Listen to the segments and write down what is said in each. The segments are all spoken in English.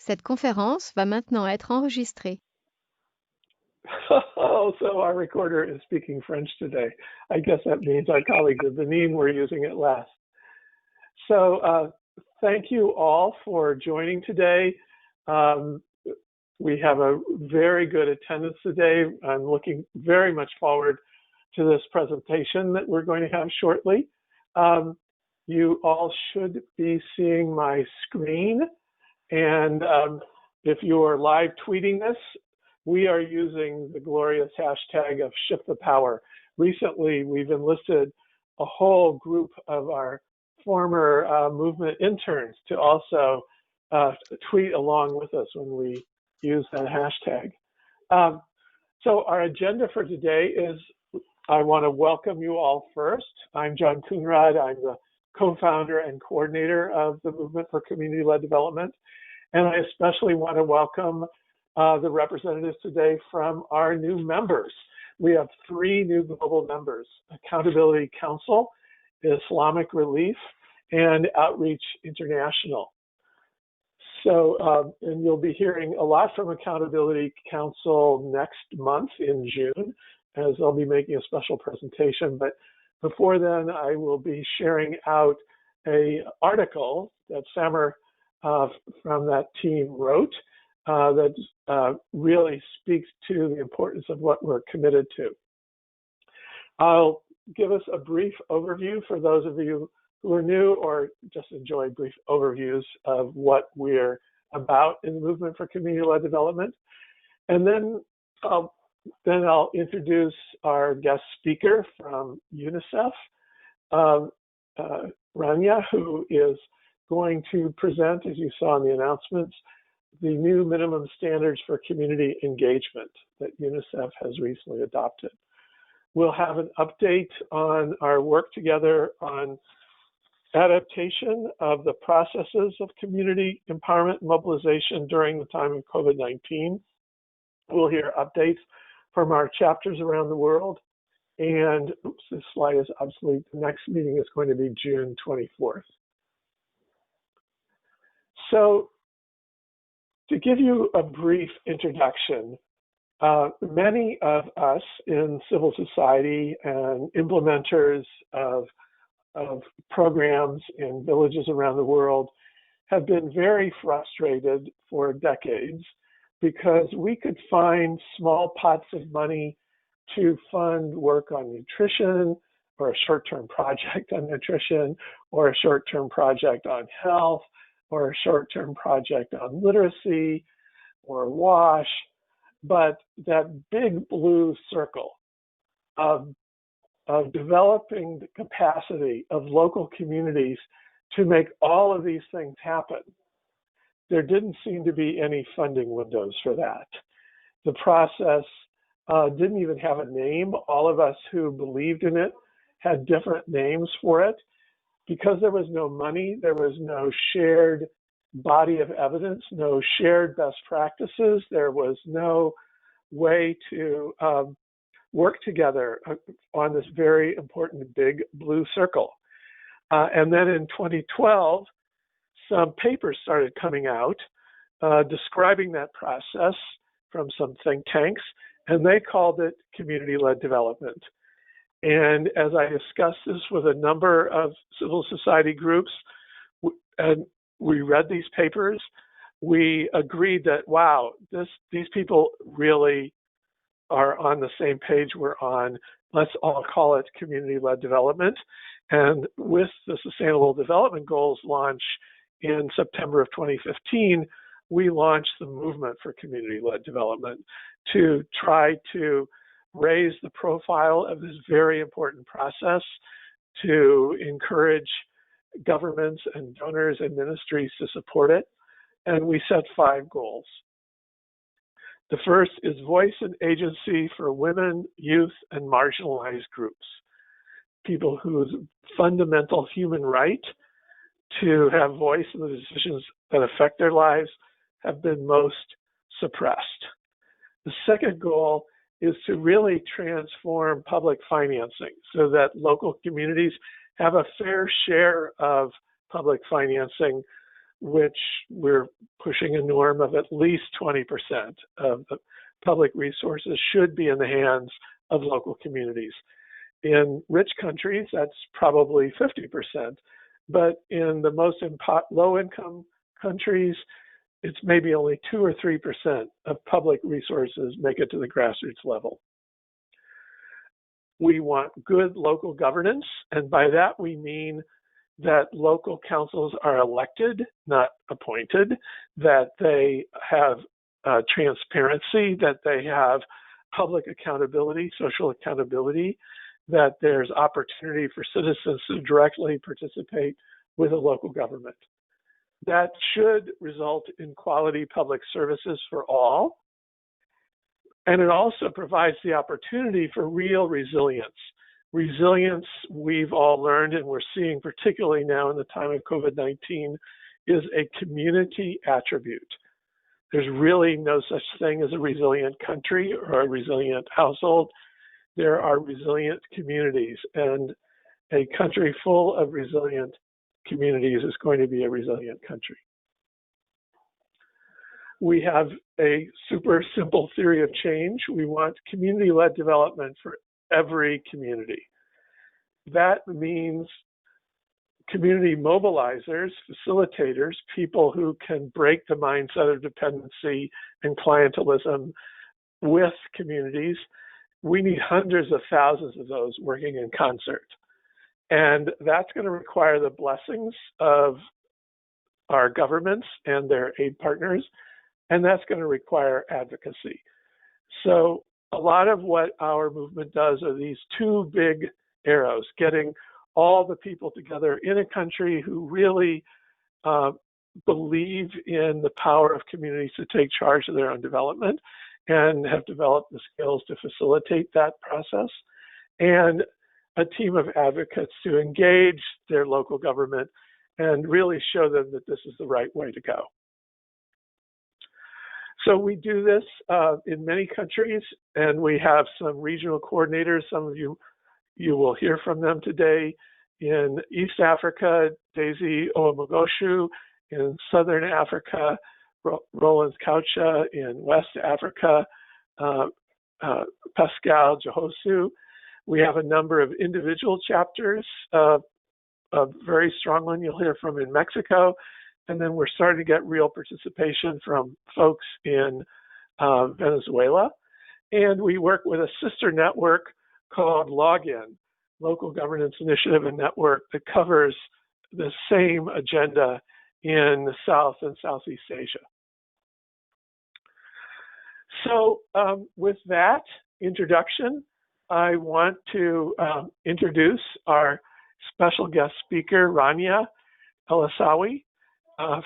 Cette conférence va maintenant être enregistrée. Oh, so our recorder is speaking French today. I guess that means our colleagues at Benin were using it less. So thank you all for joining today. We have a very good attendance today. I'm looking very much forward to this presentation that we're going to have shortly. You all should be seeing my screen. And if you are live tweeting this, we are using the glorious hashtag of Shift the Power. Recently, we've enlisted a whole group of our former movement interns to also tweet along with us when we use that hashtag. So our agenda for today is, I want to welcome you all first. I'm John Coonrod. I'm the co-founder and coordinator of the Movement for Community-Led Development. And I especially want to welcome the representatives today from our new members. We have 3 new global members: Accountability Council, Islamic Relief, and Outreach International. So, and you'll be hearing a lot from Accountability Council next month in June, as I'll be making a special presentation. But before then, I will be sharing out an article that Samer from that team wrote that really speaks to the importance of what we're committed to. I'll give us a brief overview for those of you who are new or just enjoy brief overviews of what we're about in the Movement for Community-Led Development. And then I'll introduce our guest speaker from Unicef, Rania, who is going to present, as you saw in the announcements, the new minimum standards for community engagement that Unicef has recently adopted. We'll have an update on our work together on adaptation of the processes of community empowerment and mobilization during the time of COVID-19. We'll hear updates from our chapters around the world. And oops, this slide is obsolete. The next meeting is going to be June 24th. So to give you a brief introduction, many of us in civil society and implementers of programs in villages around the world have been very frustrated for decades because we could find small pots of money to fund work on nutrition, or a short-term project on nutrition, or a short-term project on health, or a short-term project on literacy or WASH, but that big blue circle of developing the capacity of local communities to make all of these things happen, there didn't seem to be any funding windows for that. The process didn't even have a name. All of us who believed in it had different names for it. Because there was no money, there was no shared body of evidence, no shared best practices, there was no way to work together on this very important big blue circle. And then in 2012, some papers started coming out describing that process from some think tanks, and they called it community-led development. And as I discussed this with a number of civil society groups, and we read these papers, we agreed that, wow, these people really are on the same page we're on. Let's all call it community-led development. And with the Sustainable Development Goals launch in September of 2015, we launched the Movement for Community-Led Development to try to raise the profile of this very important process, to encourage governments and donors and ministries to support it. And we set 5 goals. The first is voice and agency for women, youth, and marginalized groups, people whose fundamental human right to have voice in the decisions that affect their lives have been most suppressed. The second goal is to really transform public financing so that local communities have a fair share of public financing which we're pushing a norm of at least 20% of the public resources should be in the hands of local communities. In rich countries, that's probably 50%, but in the most low-income countries, it's maybe only 2 or 3% of public resources make it to the grassroots level. We want good local governance, and by that we mean that local councils are elected, not appointed, that they have transparency, that they have public accountability, social accountability, that there's opportunity for citizens to directly participate with a local government. That should result in quality public services for all. And it also provides the opportunity for real resilience. Resilience, we've all learned, and we're seeing particularly now in the time of COVID-19, is a community attribute. There's really no such thing as a resilient country or a resilient household. There are resilient communities, and a country full of resilient communities is going to be a resilient country. We have a super simple theory of change. We want community-led development for every community. That means community mobilizers, facilitators, people who can break the mindset of dependency and clientelism with communities. We need hundreds of thousands of those working in concert. And that's going to require the blessings of our governments and their aid partners, and that's going to require advocacy. So a lot of what our movement does are these two big arrows, getting all the people together in a country who really believe in the power of communities to take charge of their own development and have developed the skills to facilitate that process, and a team of advocates to engage their local government and really show them that this is the right way to go. So we do this in many countries, and we have some regional coordinators. Some of you will hear from them today. In East Africa, Daisy Owamogoshu. In Southern Africa, Roland Kaucha. In West Africa, Pascal Jahosu. We have a number of individual chapters, a very strong one you'll hear from in Mexico. And then we're starting to get real participation from folks in Venezuela. And we work with a sister network called Login, Local Governance Initiative and Network, that covers the same agenda in South and Southeast Asia. So with that introduction, I want to introduce our special guest speaker, Rania Elasawi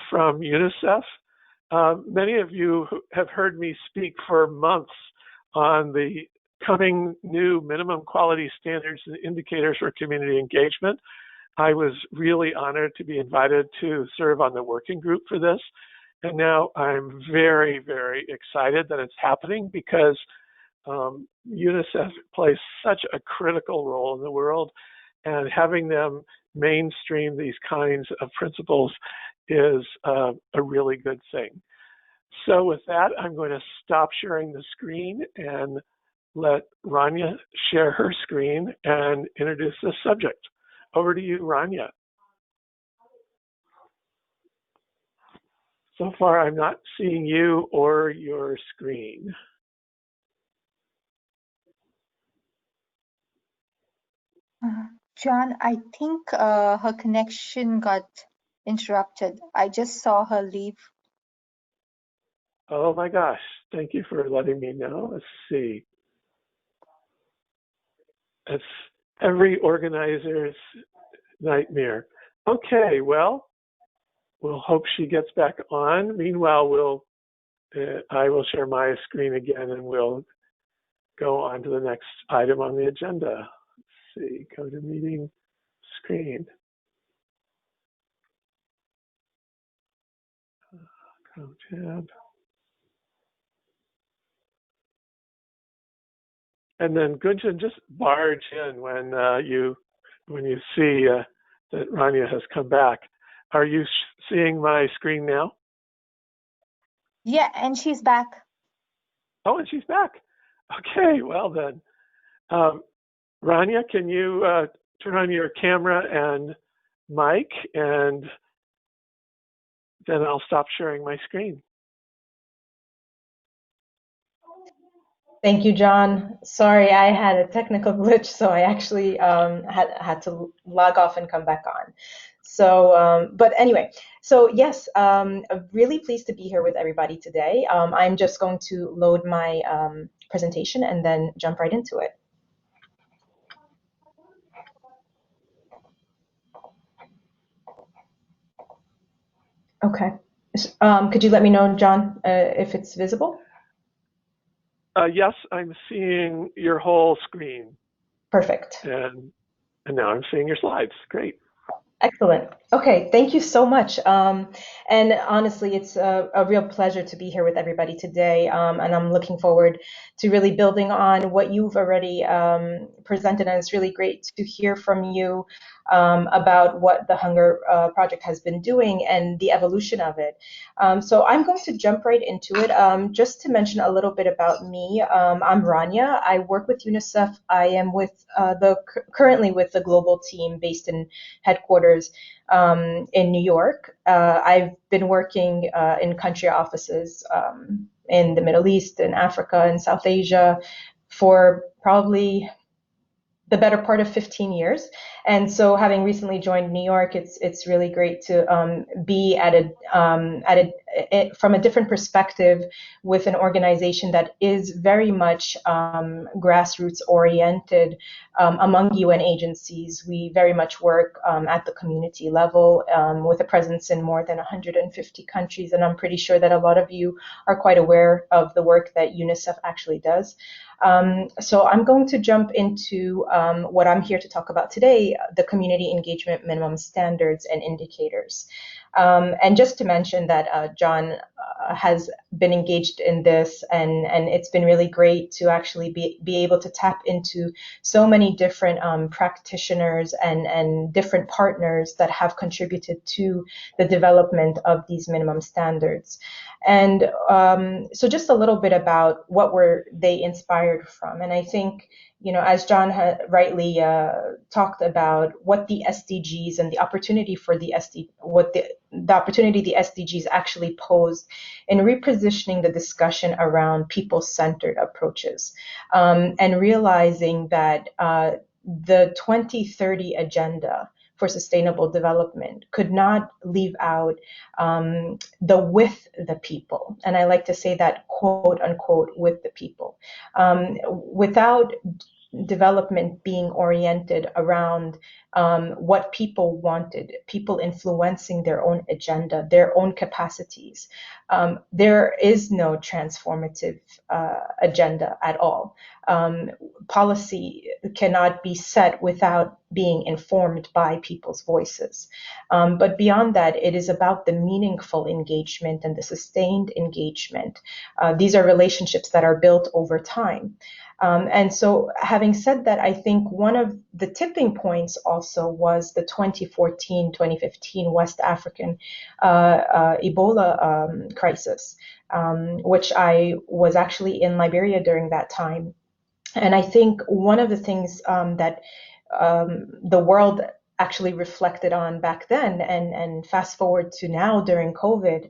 from Unicef. Many of you have heard me speak for months on the coming new minimum quality standards and indicators for community engagement. I was really honored to be invited to serve on the working group for this. And now I'm very, very excited that it's happening because UNICEF plays such a critical role in the world, and having them mainstream these kinds of principles is a really good thing. So with that, I'm going to stop sharing the screen and let Rania share her screen and introduce this subject. Over to you, Rania. So far, I'm not seeing you or your screen. John, I think her connection got interrupted. I just saw her leave. Oh my gosh, thank you for letting me know. Let's see. It's every organizer's nightmare. Okay, well, we'll hope she gets back on. Meanwhile, I will share my screen again and we'll go on to the next item on the agenda. Let's see, go to meeting screen. Go tab. And then Gunjan, just barge in when you see that Rania has come back. Are you seeing my screen now? Yeah, and she's back. Oh, and she's back. Okay, well then. Rania, can you turn on your camera and mic, and then I'll stop sharing my screen. Thank you, John. Sorry, I had a technical glitch, so I actually had to log off and come back on. So, but anyway, so yes, I'm really pleased to be here with everybody today. I'm just going to load my presentation and then jump right into it. Okay. Could you let me know, John, if it's visible? Yes, I'm seeing your whole screen. Perfect. And now I'm seeing your slides. Great. Excellent. Okay, thank you so much. And honestly, it's a real pleasure to be here with everybody today. And I'm looking forward to really building on what you've already presented. And it's really great to hear from you about what the Hunger Project has been doing and the evolution of it. So I'm going to jump right into it. Just to mention a little bit about me, I'm Rania. I work with Unicef. I am with currently with the global team based in headquarters in New York. I've been working in country offices in the Middle East, in Africa, and South Asia for probably the better part of 15 years. And so having recently joined New York, it's really great to be at from a different perspective with an organization that is very much grassroots oriented. Among UN agencies, we very much work at the community level with a presence in more than 150 countries. And I'm pretty sure that a lot of you are quite aware of the work that UNICEF actually does. So I'm going to jump into what I'm here to talk about today, the community engagement minimum standards and indicators. And just to mention that John has been engaged in this, and it's been really great to actually be able to tap into so many different practitioners and different partners that have contributed to the development of these minimum standards. And so just a little bit about what were they inspired from. And I think, you know, as John had rightly talked about, what the SDGs and the opportunity for the opportunity the SDGs actually posed in repositioning the discussion around people-centered approaches, and realizing that the 2030 agenda for sustainable development could not leave out with the people. And I like to say that, quote unquote, with the people. Without development being oriented around what people wanted, people influencing their own agenda, their own capacities. There is no transformative agenda at all. Policy cannot be set without being informed by people's voices. But beyond that, it is about the meaningful engagement and the sustained engagement. These are relationships that are built over time. And so having said that, I think one of the tipping points also was the 2014-2015 West African Ebola crisis, which I was actually in Liberia during that time. And I think one of the things that the world actually reflected on back then, and fast forward to now during COVID,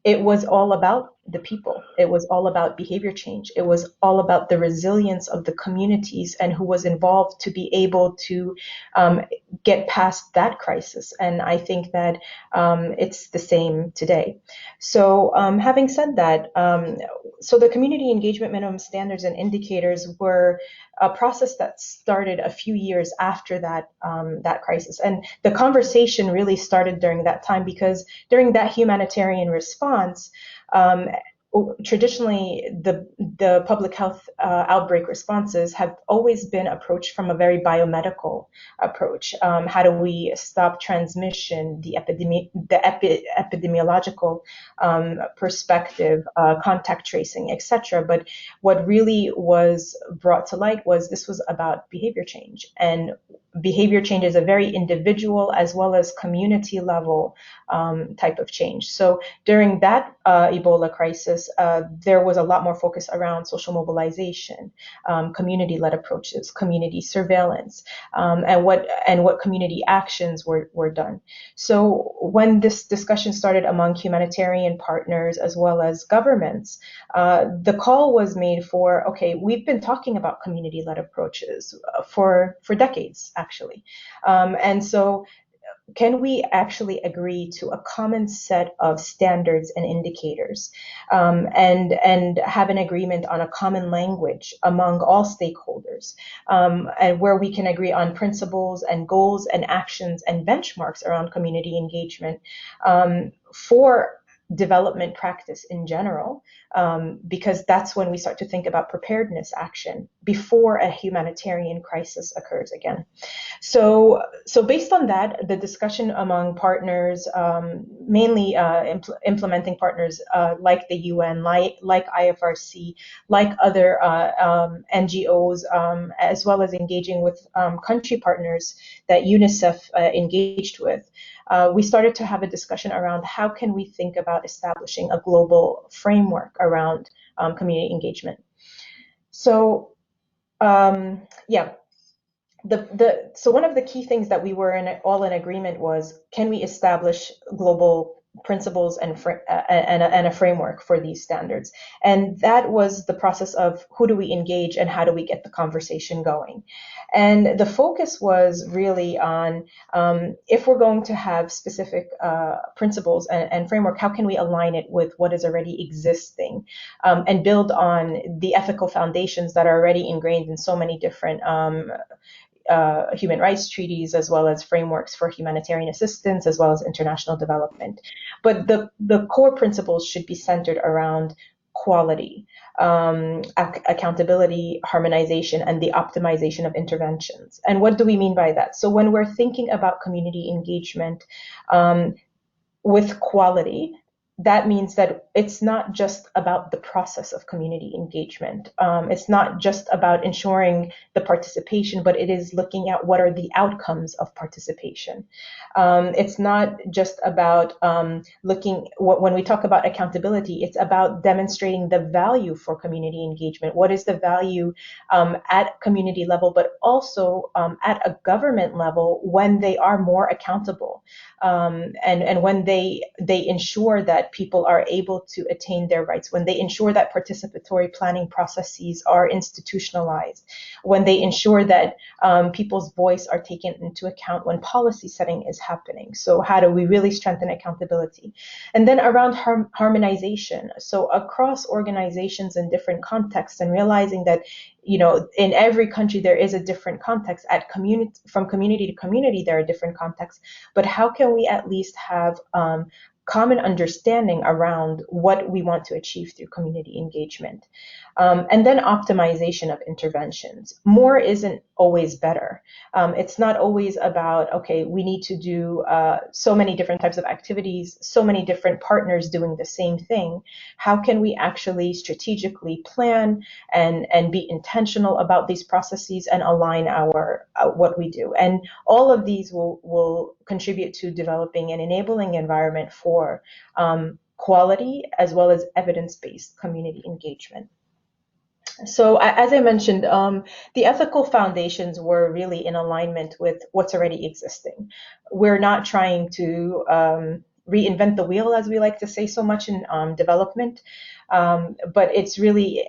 it was all about the people. It was all about behavior change. It was all about the resilience of the communities and who was involved to be able to get past that crisis. And I think that it's the same today. So having said that, so the community engagement minimum standards and indicators were a process that started a few years after that that crisis. And the conversation really started during that time, because during that humanitarian response, traditionally the public health outbreak responses have always been approached from a very biomedical approach. How do we stop transmission, the epidemiological perspective, contact tracing, etc. But what really was brought to light was this was about behavior change. And behavior change is a very individual as well as community level type of change. So during that Ebola crisis, there was a lot more focus around social mobilization, community-led approaches, community surveillance, and what community actions were done. So when this discussion started among humanitarian partners as well as governments, the call was made for, okay, we've been talking about community-led approaches for decades, actually. And so can we actually agree to a common set of standards and indicators, and have an agreement on a common language among all stakeholders, and where we can agree on principles and goals and actions and benchmarks around community engagement for development practice in general, because that's when we start to think about preparedness action before a humanitarian crisis occurs again. So based on that, the discussion among partners, mainly implementing partners like the UN, like IFRC, like other NGOs, as well as engaging with country partners that Unicef engaged with, we started to have a discussion around how can we think about establishing a global framework around community engagement. So yeah. So one of the key things that we were all in agreement was, can we establish global principles and a framework for these standards? And that was the process of who do we engage and how do we get the conversation going? And the focus was really on, if we're going to have specific principles and framework, how can we align it with what is already existing, and build on the ethical foundations that are already ingrained in so many different human rights treaties, as well as frameworks for humanitarian assistance, as well as international development. But the core principles should be centered around quality, accountability, harmonization, and the optimization of interventions. And what do we mean by that? So when we're thinking about community engagement with quality, that means that it's not just about the process of community engagement. It's not just about ensuring the participation, but it is looking at what are the outcomes of participation. It's not just about when we talk about accountability, it's about demonstrating the value for community engagement. What is the value at community level, but also at a government level when they are more accountable, and when they ensure that people are able to attain their rights, when they ensure that participatory planning processes are institutionalized, when they ensure that people's voice are taken into account when policy setting is happening. So how do we really strengthen accountability? And then around harmonization, so across organizations in different contexts, and realizing that, you know, in every country there is a different context. From community to community there are different contexts, but how can we at least have common understanding around what we want to achieve through community engagement? And then optimization of interventions. More isn't always better. It's not always about, okay, we need to do so many different types of activities, so many different partners doing the same thing. How can we actually strategically plan and be intentional about these processes and align our what we do? And all of these will contribute to developing an enabling environment for quality as well as evidence-based community engagement. So as I mentioned, the ethical foundations were really in alignment with what's already existing. We're not trying to reinvent the wheel, as we like to say so much in development, but it's really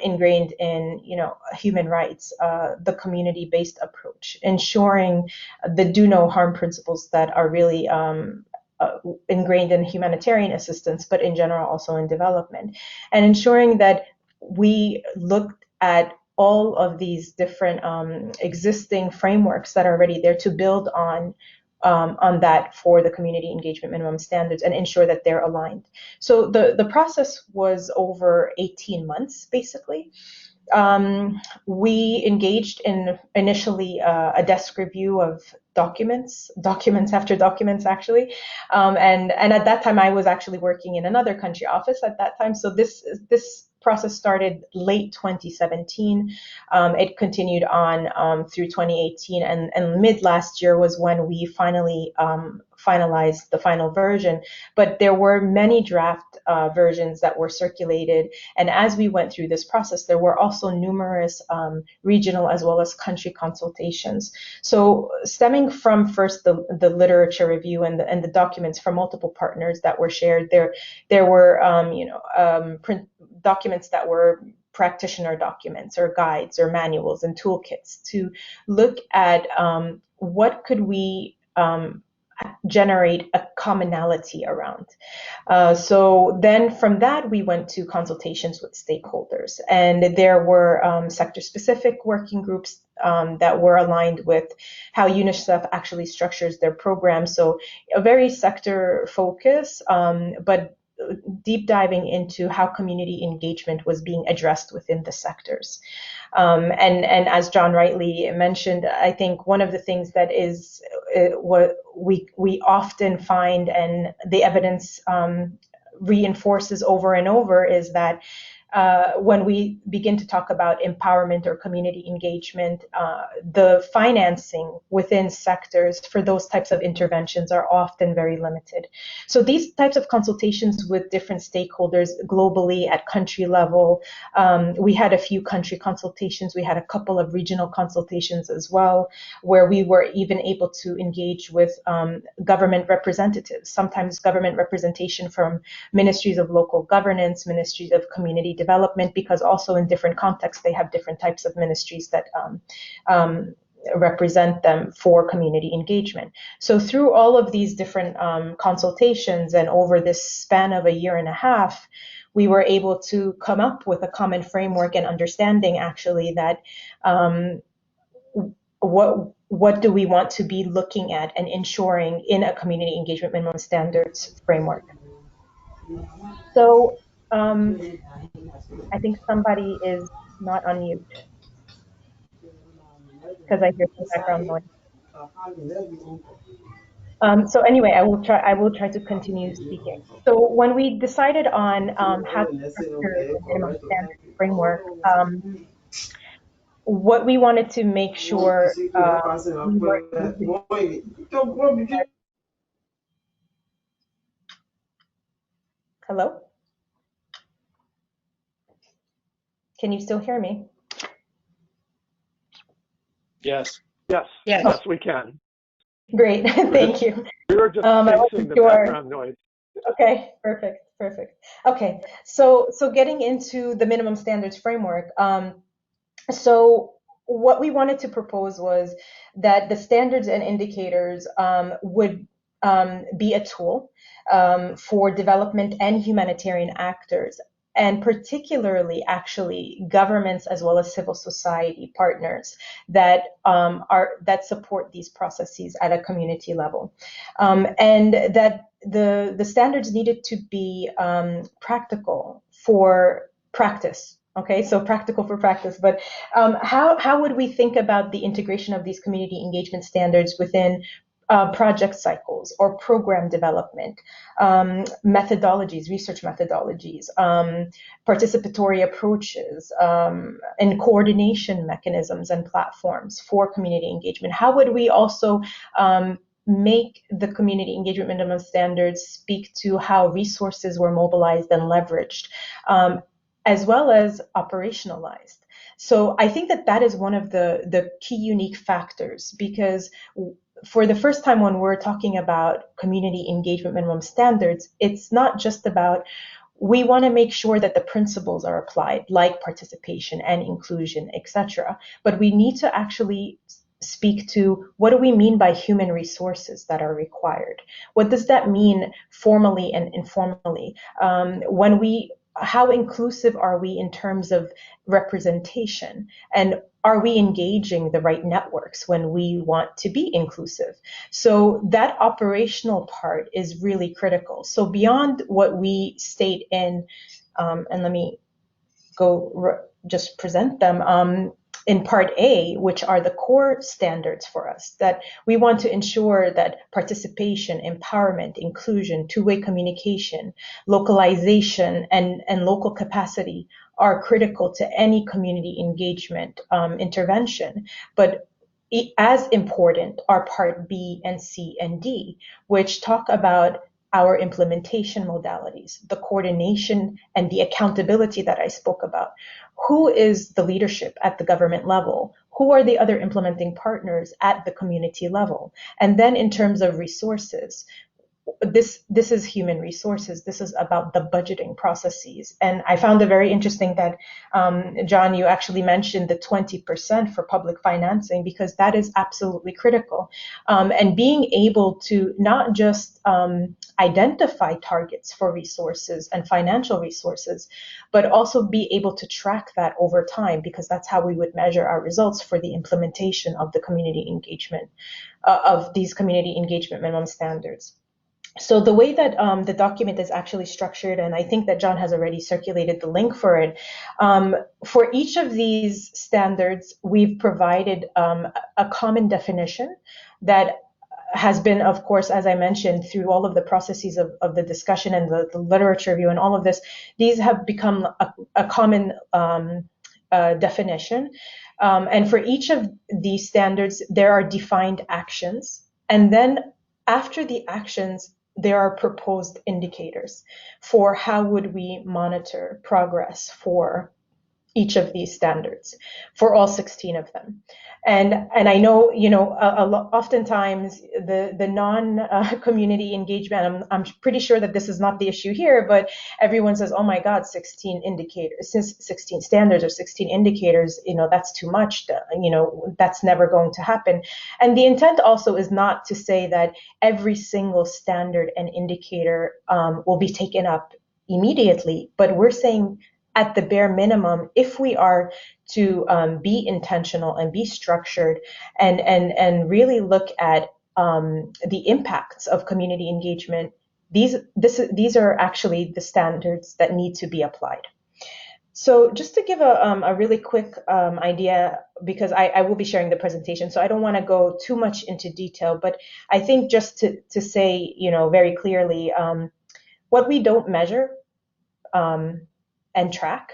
ingrained in, you know, human rights, the community-based approach, ensuring the do no harm principles that are really ingrained in humanitarian assistance, but in general also in development, and ensuring that we looked at all of these different existing frameworks that are already there to build on that for the community engagement minimum standards and ensure that they're aligned. So the process was over 18 months, basically. We engaged in initially a desk review of documents after documents, actually. And at that time, I was actually working in another country office at that time. So this process started late 2017. It continued on through 2018, and mid last year was when we finally finalized the final version. But there were many draft versions that were circulated, and as we went through this process, there were also numerous regional as well as country consultations. So stemming from first the literature review and the documents from multiple partners that were shared, there were print documents that were practitioner documents or guides or manuals and toolkits to look at what could we generate a commonality around. So then from that, we went to consultations with stakeholders, and there were sector-specific working groups that were aligned with how UNICEF actually structures their program. So a very sector focus, but deep diving into how community engagement was being addressed within the sectors. And as John rightly mentioned, I think one of the things that is what we often find, and the evidence reinforces over and over, is that when we begin to talk about empowerment or community engagement, the financing within sectors for those types of interventions are often very limited. So these types of consultations with different stakeholders globally at country level, we had a few country consultations, we had a couple of regional consultations as well, where we were even able to engage with government representatives, sometimes government representation from ministries of local governance, ministries of community development, because also in different contexts they have different types of ministries that represent them for community engagement. So through all of these different consultations and over this span of a year and a half, we were able to come up with a common framework and understanding actually that what do we want to be looking at and ensuring in a community engagement minimum standards framework. So I think somebody is not on mute because I hear some background noise. So anyway, I will try to continue speaking. So when we decided on how to structure the minimum standards framework, what we wanted to make sure we were able to. Hello? Can you still hear me? Yes, Yes. yes, we can. Great, thank you. We were just fixing the background noise. Okay, perfect. Okay, so getting into the minimum standards framework, so what we wanted to propose was that the standards and indicators would be a tool for development and humanitarian actors, and particularly actually governments as well as civil society partners that support these processes at a community level, and that the standards needed to be practical for practice. Okay, so practical for practice, but how would we think about the integration of these community engagement standards within project cycles or program development, methodologies, research methodologies, participatory approaches, and coordination mechanisms and platforms for community engagement? How would we also make the community engagement minimum standards speak to how resources were mobilized and leveraged, as well as operationalized? So I think that is one of the key unique factors, because for the first time when we're talking about community engagement minimum standards, it's not just about, we want to make sure that the principles are applied, like participation and inclusion, etc. But we need to actually speak to, what do we mean by human resources that are required? What does that mean formally and informally? How inclusive are we in terms of representation? And are we engaging the right networks when we want to be inclusive? So that operational part is really critical. So beyond what we state in, and let me just present them, in part A, which are the core standards for us, that we want to ensure that participation, empowerment, inclusion, two-way communication, localization, and local capacity are critical to any community engagement intervention. But as important are Part B and C and D, which talk about our implementation modalities, the coordination and the accountability that I spoke about. Who is the leadership at the government level? Who are the other implementing partners at the community level? And then in terms of resources, this is human resources. This is about the budgeting processes. And I found it very interesting that, John, you actually mentioned the 20% for public financing, because that is absolutely critical. And being able to not just identify targets for resources and financial resources, but also be able to track that over time, because that's how we would measure our results for the implementation of the community engagement, of these community engagement minimum standards. So the way that the document is actually structured, and I think that John has already circulated the link for it, for each of these standards, we've provided a common definition that has been, of course, as I mentioned, through all of the processes of the discussion and the literature review and all of this, these have become a common definition. And for each of these standards, there are defined actions. And then after the actions, there are proposed indicators for how would we monitor progress for each of these standards, for all 16 of them. And I know, oftentimes the non-community engagement, I'm pretty sure that this is not the issue here, but everyone says, oh my God, 16 indicators, 16 standards or 16 indicators, that's too much, that's never going to happen. And the intent also is not to say that every single standard and indicator will be taken up immediately, but we're saying at the bare minimum, if we are to be intentional and be structured and really look at the impacts of community engagement, these are actually the standards that need to be applied. So just to give a really quick idea, because I will be sharing the presentation, so I don't want to go too much into detail, but I think just to say, very clearly, what we don't measure and track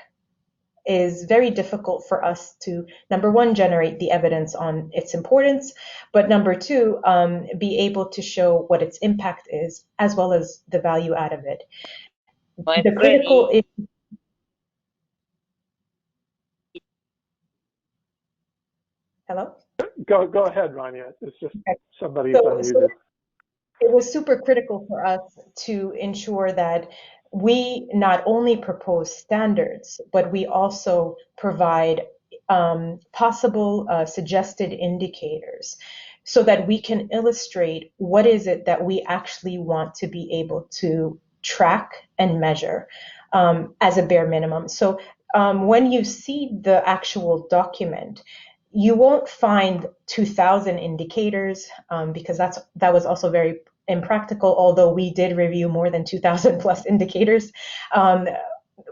is very difficult for us to, number one, generate the evidence on its importance, but number two, be able to show what its impact is, as well as the value out of it. The critical is, hello? Go ahead, Rania. It's just somebody's So unmuted. it was super critical for us to ensure that we not only propose standards, but we also provide possible suggested indicators so that we can illustrate what is it that we actually want to be able to track and measure as a bare minimum. So when you see the actual document, you won't find 2,000 indicators because that was also very impractical, although we did review more than 2,000 plus indicators.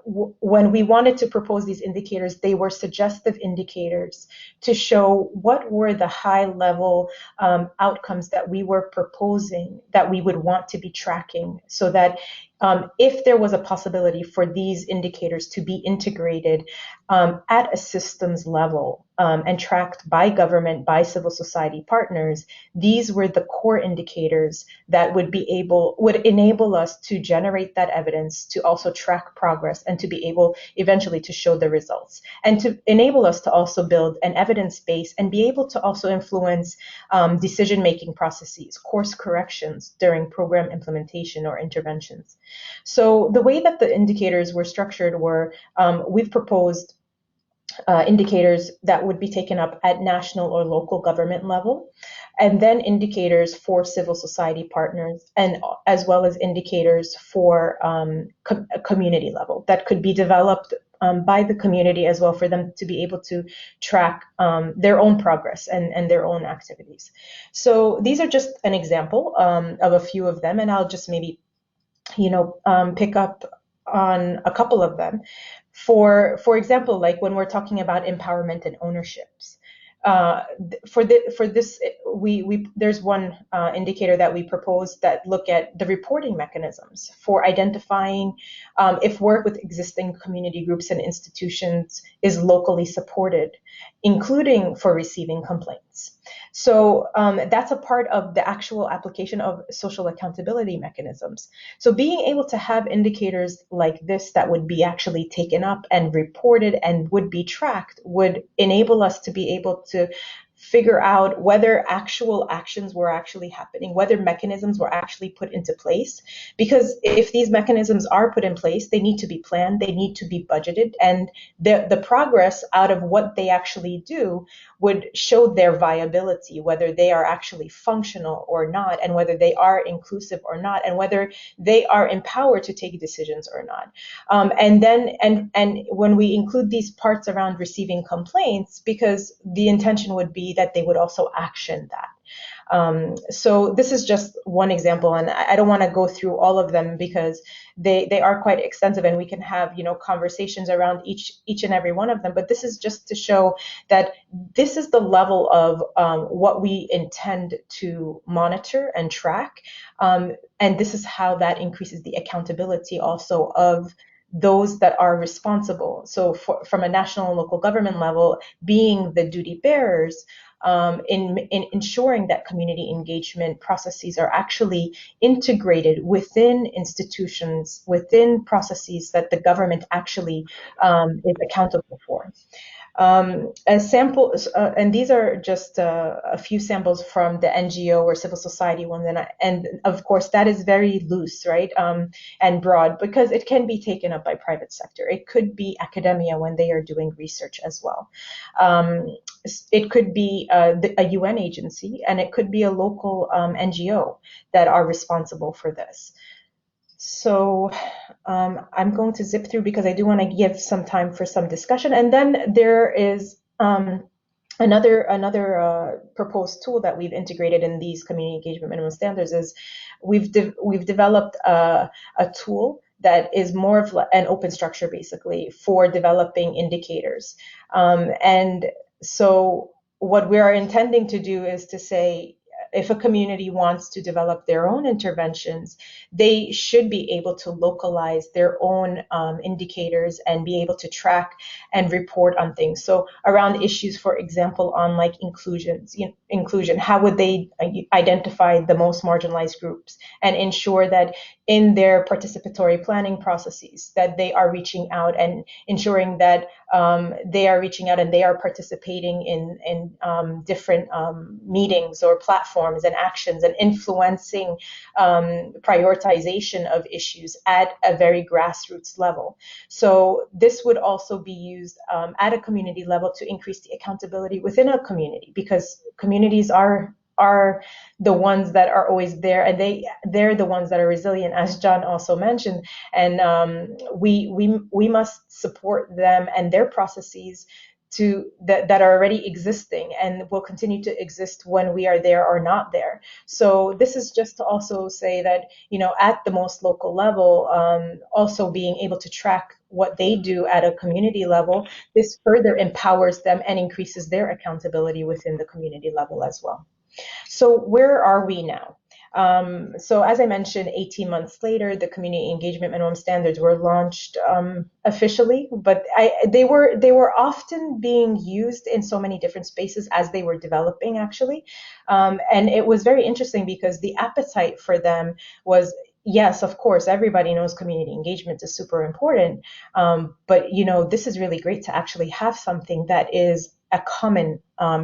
When we wanted to propose these indicators, they were suggestive indicators to show what were the high level outcomes that we were proposing that we would want to be tracking, so that if there was a possibility for these indicators to be integrated at a systems level and tracked by government, by civil society partners, these were the core indicators that would enable us to generate that evidence, to also track progress, and to be able eventually to show the results, and to enable us to also build an evidence base and be able to also influence decision-making processes, course corrections during program implementation or interventions. So the way that the indicators were structured were, we've proposed indicators that would be taken up at national or local government level, and then indicators for civil society partners, and as well as indicators for community level that could be developed by the community as well, for them to be able to track their own progress and their own activities. So these are just an example of a few of them, and I'll just maybe pick up on a couple of them. For example, like when we're talking about empowerment and ownerships, for this, we there's one indicator that we proposed that look at the reporting mechanisms for identifying if work with existing community groups and institutions is locally supported, including for receiving complaints. So that's a part of the actual application of social accountability mechanisms. So being able to have indicators like this that would be actually taken up and reported and would be tracked would enable us to be able to figure out whether actual actions were actually happening, whether mechanisms were actually put into place. Because if these mechanisms are put in place, they need to be planned, they need to be budgeted, and the progress out of what they actually do would show their viability, whether they are actually functional or not, and whether they are inclusive or not, and whether they are empowered to take decisions or not. And when we include these parts around receiving complaints, because the intention would be that they would also action that. So this is just one example, and I don't want to go through all of them because they are quite extensive, and we can have conversations around each and every one of them. But this is just to show that this is the level of what we intend to monitor and track, and this is how that increases the accountability also of those that are responsible. So from a national and local government level, being the duty bearers, in ensuring that community engagement processes are actually integrated within institutions, within processes that the government actually is accountable for. As samples, and these are just a few samples from the NGO or civil society one, and of course that is very loose, right, and broad, because it can be taken up by private sector. It could be academia when they are doing research as well. It could be a UN agency, and it could be a local NGO that are responsible for this. So I'm going to zip through because I do want to give some time for some discussion. And then there is another proposed tool that we've integrated in these community engagement minimum standards is we've developed a tool that is more of an open structure, basically, for developing indicators. And so what we are intending to do is to say, if a community wants to develop their own interventions, they should be able to localize their own indicators and be able to track and report on things. So around issues, for example, on like inclusion, how would they identify the most marginalized groups and ensure that in their participatory planning processes that they are reaching out and ensuring that they are reaching out and they are participating in different meetings or platforms and actions and influencing prioritization of issues at a very grassroots level. So this would also be used at a community level to increase the accountability within a community, because communities are the ones that are always there, and they're the ones that are resilient, as John also mentioned, and we must support them and their processes that are already existing and will continue to exist when we are there or not there. So this is just to also say that at the most local level, also being able to track what they do at a community level, this further empowers them and increases their accountability within the community level as well. So where are we now? So as I mentioned, 18 months later, the community engagement minimum standards were launched officially, but they were often being used in so many different spaces as they were developing, actually. And it was very interesting because the appetite for them was, yes, of course, everybody knows community engagement is super important, but this is really great to actually have something that is a common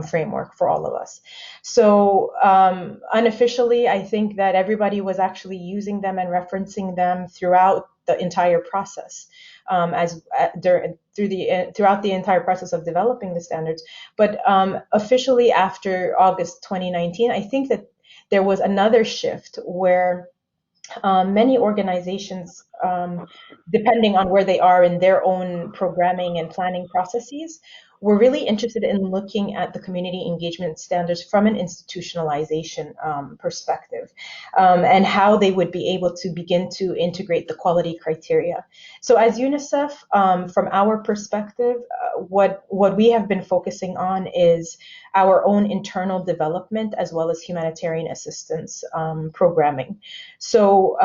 framework for all of us. So unofficially, I think that everybody was actually using them and referencing them throughout the entire process, throughout the entire process of developing the standards. But officially after August 2019, I think that there was another shift where many organizations, depending on where they are in their own programming and planning processes, we're really interested in looking at the community engagement standards from an institutionalization perspective, and how they would be able to begin to integrate the quality criteria. So as UNICEF, from our perspective, what we have been focusing on is our own internal development as well as humanitarian assistance programming. So,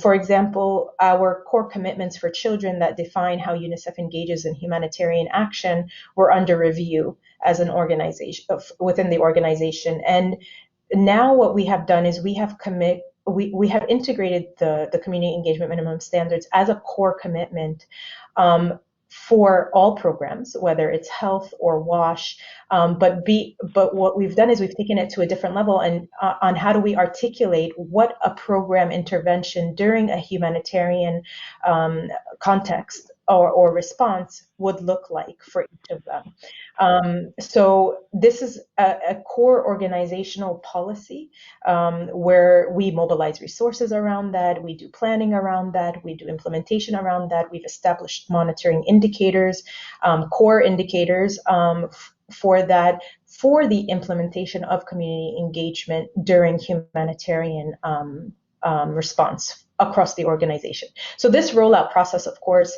for example, our core commitments for children that define how UNICEF engages in humanitarian action were under review as an organization within the organization. And now what we have done is we have integrated the community engagement minimum standards as a core commitment for all programs, whether it's health or WASH. But what we've done is we've taken it to a different level, and on how do we articulate what a program intervention during a humanitarian context or response would look like for each of them. So this is a core organizational policy where we mobilize resources around that, we do planning around that, we do implementation around that. We've established monitoring indicators, core indicators for that, for the implementation of community engagement during humanitarian response across the organization. So this rollout process, of course,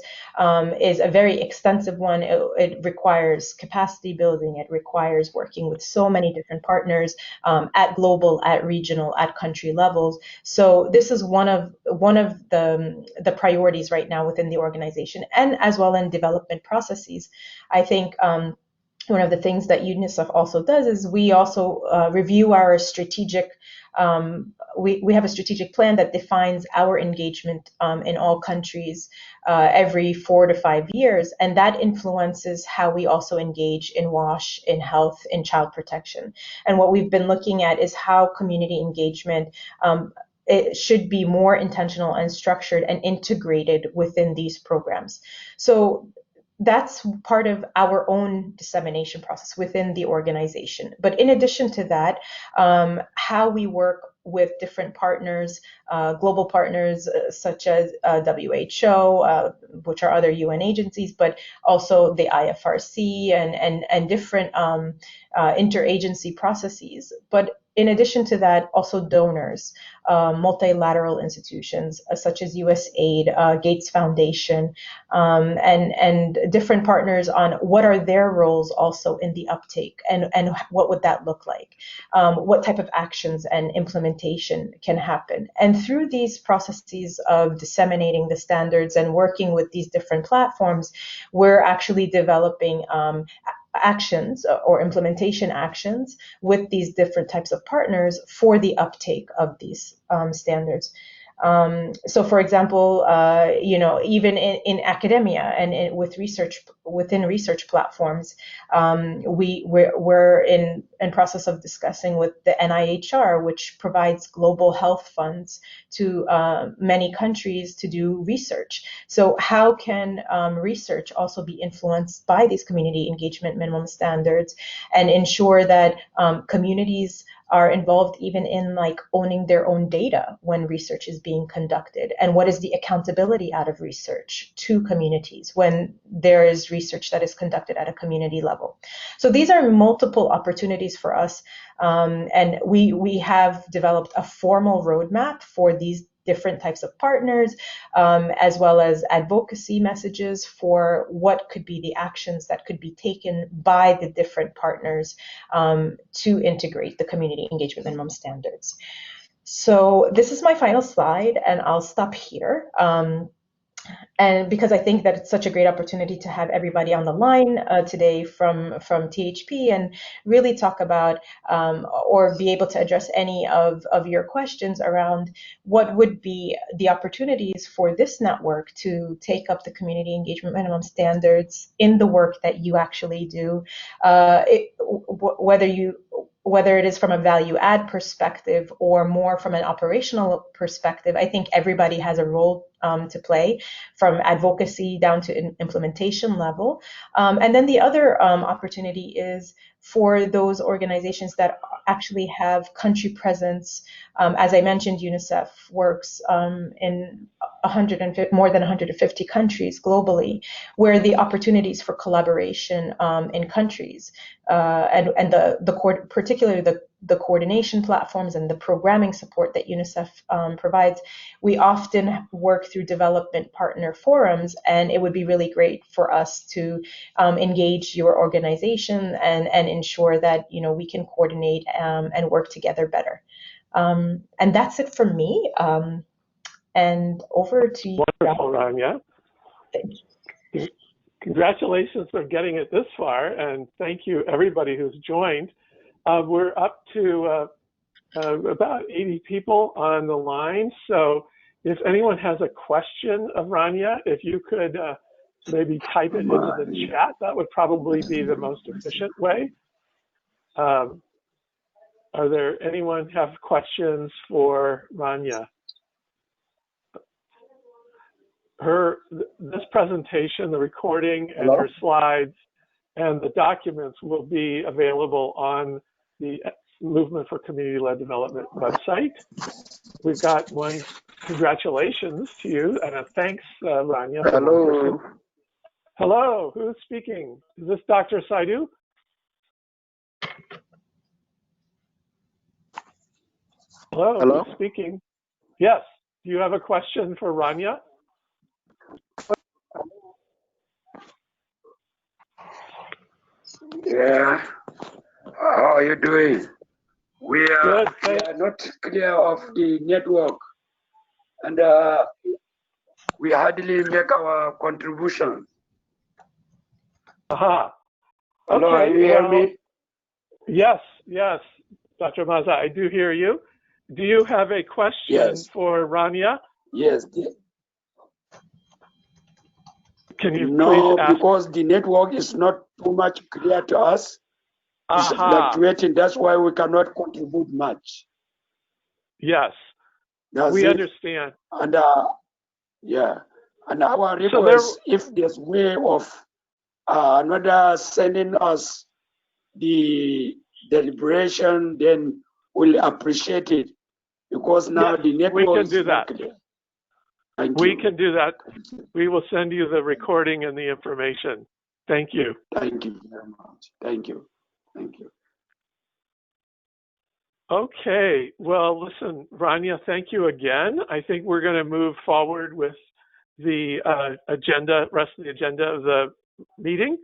is a very extensive one. It requires capacity building. It requires working with so many different partners at global, at regional, at country levels. So this is one of the priorities right now within the organization, and as well in development processes. I think one of the things that UNICEF also does is we also review our strategic. We have a strategic plan that defines our engagement in all countries every 4 to 5 years, and that influences how we also engage in WASH, in health, in child protection. And what we've been looking at is how community engagement it should be more intentional and structured and integrated within these programs. So that's part of our own dissemination process within the organization. But in addition to that, how we work with different partners, global partners such as WHO, which are other UN agencies, but also the IFRC and different interagency processes. But in addition to that, also donors, multilateral institutions such as USAID, Gates Foundation, and different partners on what are their roles also in the uptake, and what would that look like? What type of actions and implementation can happen? And through these processes of disseminating the standards and working with these different platforms, we're actually developing actions or implementation actions with these different types of partners for the uptake of these standards. So, for example, even in academia and within research platforms, we're in process of discussing with the NIHR, which provides global health funds to many countries to do research. So, how can research also be influenced by these community engagement minimum standards and ensure that communities are involved even in owning their own data when research is being conducted? And what is the accountability out of research to communities when there is research that is conducted at a community level? So these are multiple opportunities for us. And we have developed a formal roadmap for these different types of partners, as well as advocacy messages for what could be the actions that could be taken by the different partners to integrate the community engagement minimum standards. So this is my final slide, and I'll stop here. And because I think that it's such a great opportunity to have everybody on the line today from THP and really talk about or be able to address any of your questions around what would be the opportunities for this network to take up the community engagement minimum standards in the work that you actually do, whether it is from a value add perspective or more from an operational perspective. I think everybody has a role to play, from advocacy down to implementation level. And then the other opportunity is for those organizations that actually have country presence. As I mentioned, UNICEF works in more than 150 countries globally, where the opportunities for collaboration in countries and particularly the coordination platforms and the programming support that UNICEF provides, we often work through development partner forums, and it would be really great for us to engage your organization and ensure that we can coordinate and work together better. And that's it from me. And over to you. Wonderful, Rania. Thank you. Congratulations for getting it this far, and thank you everybody who's joined. We're up to about 80 people on the line, so if anyone has a question of Rania, if you could maybe type it into the chat, that would probably be the most efficient way. Are there anyone have questions for Rania? This presentation, the recording, and her slides and the documents will be available on the Movement for Community-Led Development website. We've got one congratulations to you and a thanks, Rania. Hello. Hello, who's speaking? Is this Dr. Saidu? Hello, Hello? who's speaking? Yes, do you have a question for Rania? Yeah. How are you doing? We are Good, not clear of the network, and we hardly make our contribution. Aha. Hello, Okay, you hear me? Yes, Dr. Maza, I do hear you. Do you have a question for Rania? Yes. Can you No, please ask? because the network is not too much clear to us. It's fluctuating. That's why we cannot contribute much. Yes, we understand. And and our request, if there's way of another sending us the deliberation, then we'll appreciate it, because now the network we can is do that. clear. We can do that. We will send you the recording and the information. Thank you. Thank you very much. Thank you. Thank you. Okay. Well, listen, Rania, thank you again. I think we're going to move forward with the rest of the agenda of the meeting.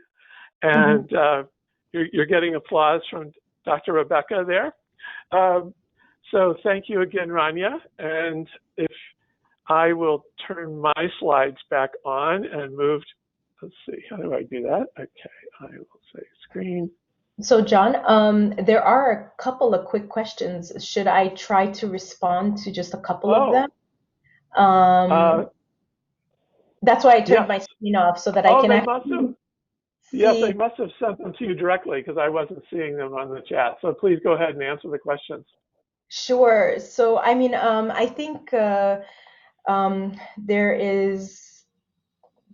And you're getting applause from Dr. Rebecca there. So thank you again, Rania. And if I will turn my slides back on and move, let's see, how do I do that? Okay, I will say screen. So John, there are a couple of quick questions. Should I try to respond to just a couple of them? That's why I turned my screen off, so that I can actually see. Yes, they must have sent them to you directly, because I wasn't seeing them on the chat. So please go ahead and answer the questions. Sure. So, I mean, I think there is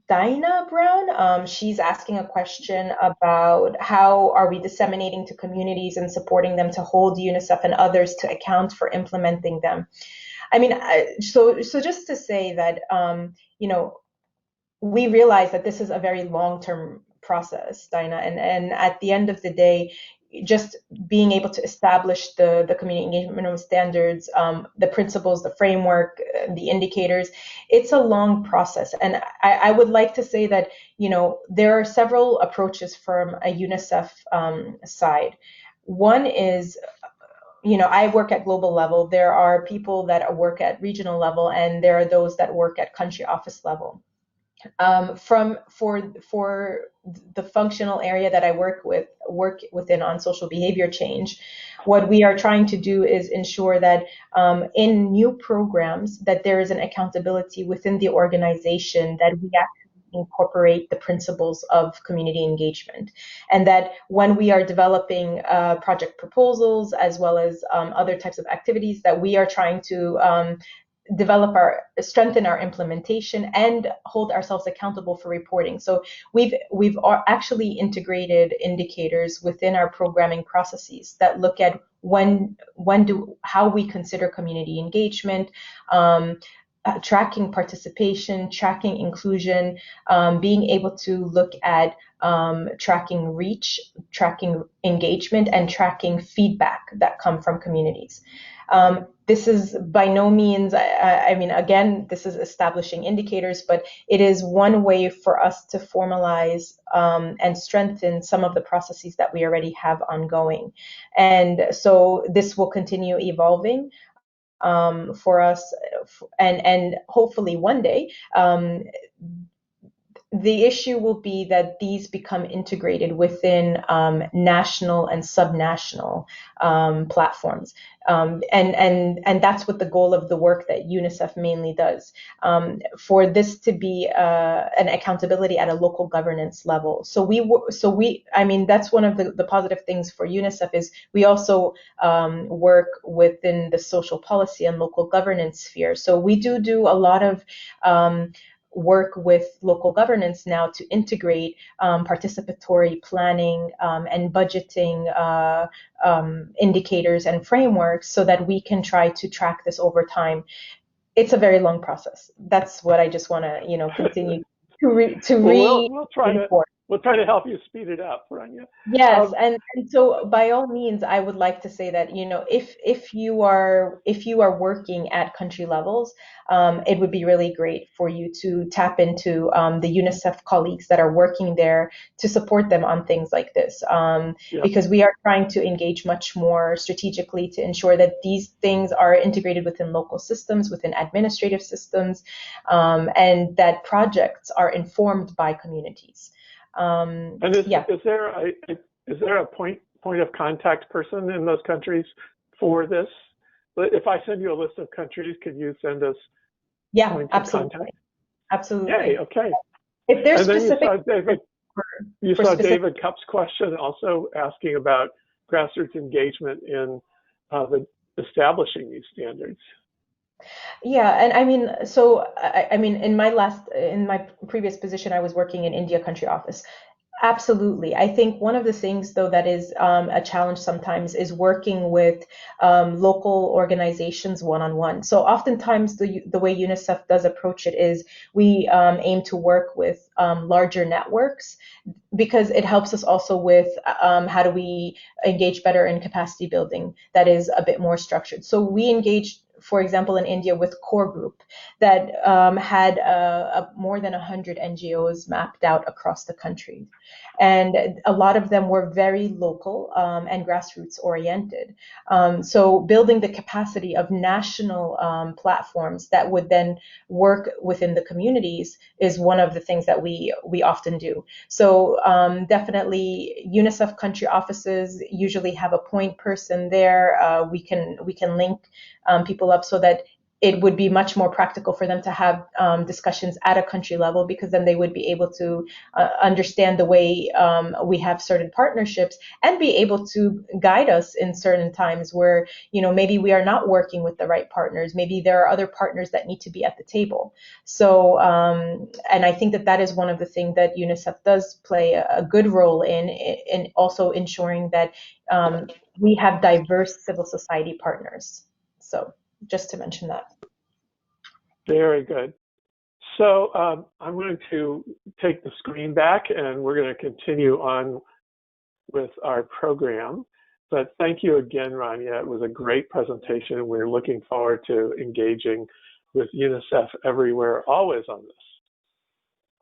Dinah Brown. She's asking a question about how are we disseminating to communities and supporting them to hold UNICEF and others to account for implementing them. I mean, so just to say that, we realize that this is a very long-term process, Dinah, and at the end of the day, just being able to establish the community engagement minimum standards, the principles, the framework, the indicators, it's a long process. And I would like to say that, there are several approaches from a UNICEF side. One is, I work at global level. There are people that work at regional level, and there are those that work at country office level. For the functional area that I work within on social behavior change, what we are trying to do is ensure that in new programs that there is an accountability within the organization, that we actually incorporate the principles of community engagement, and that when we are developing project proposals as well as other types of activities, that we are trying to strengthen our implementation and hold ourselves accountable for reporting. So we've actually integrated indicators within our programming processes that look at how we consider community engagement, tracking participation, tracking inclusion, being able to look at tracking reach, tracking engagement, and tracking feedback that come from communities. This is by no means, I mean, again, this is establishing indicators, but it is one way for us to formalize and strengthen some of the processes that we already have ongoing. And so this will continue evolving for us, and hopefully one day the issue will be that these become integrated within national and subnational platforms. And that's what the goal of the work that UNICEF mainly does, for this to be an accountability at a local governance level. I mean, that's one of the positive things for UNICEF is we also work within the social policy and local governance sphere. So we do a lot of work with local governance now to integrate participatory planning and budgeting indicators and frameworks so that we can try to track this over time. It's a very long process. That's what I just want to, continue We'll try to help you speed it up, Rania. Yes, and so by all means, I would like to say that, if you are working at country levels, it would be really great for you to tap into the UNICEF colleagues that are working there to support them on things like this, because we are trying to engage much more strategically to ensure that these things are integrated within local systems, within administrative systems, and that projects are informed by communities. And is there a point of contact person in those countries for this? If I send you a list of countries, could you send us points of contact? Absolutely. Yay, okay. If there's specific, you saw David Cupp's question also asking about grassroots engagement in establishing these standards. Yeah, and I mean, so I mean, in my previous position, I was working in India country office. Absolutely. I think one of the things, though, that is a challenge sometimes is working with local organizations one-on-one. So oftentimes the way UNICEF does approach it is we aim to work with larger networks, because it helps us also with how do we engage better in capacity building that is a bit more structured. So we engaged, for example, in India with Core Group that had more than 100 NGOs mapped out across the country. And a lot of them were very local and grassroots oriented. So building the capacity of national platforms that would then work within the communities is one of the things that we often do. So definitely UNICEF country offices usually have a point person there. We can link people up so that it would be much more practical for them to have discussions at a country level, because then they would be able to understand the way we have certain partnerships and be able to guide us in certain times where, maybe we are not working with the right partners. Maybe there are other partners that need to be at the table. So, and I think that is one of the things that UNICEF does play a good role in also ensuring that we have diverse civil society partners. So just to mention that. Very good. So I'm going to take the screen back and we're going to continue on with our program. But thank you again, Rania. It was a great presentation. We're looking forward to engaging with UNICEF everywhere, always on this.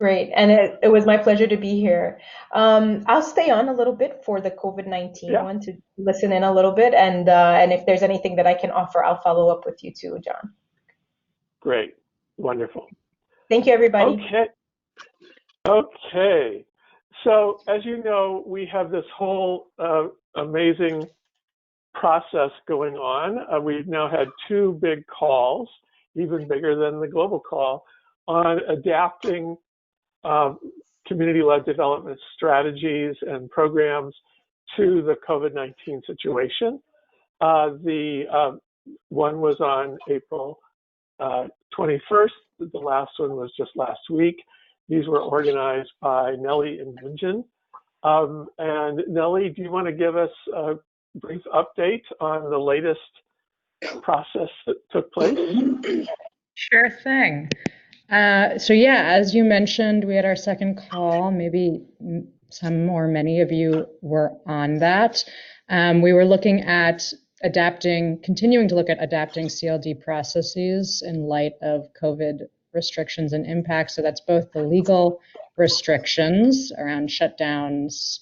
Great, and it was my pleasure to be here. I'll stay on a little bit for the COVID-19 one to listen in a little bit, and if there's anything that I can offer, I'll follow up with you too, John. Great, wonderful. Thank you, everybody. Okay. So as you know, we have this whole amazing process going on. We've now had 2 big calls, even bigger than the global call, on adapting community-led development strategies and programs to the COVID-19 situation. The one was on April 21st. The last one was just last week. These were organized by Nellie and Gunjan. And Nellie, do you want to give us a brief update on the latest process that took place? Sure thing. So yeah, as you mentioned, we had our second call. Maybe some or many of you were on that. We were looking at continuing to look at adapting CLD processes in light of COVID restrictions and impacts. So that's both the legal restrictions around shutdowns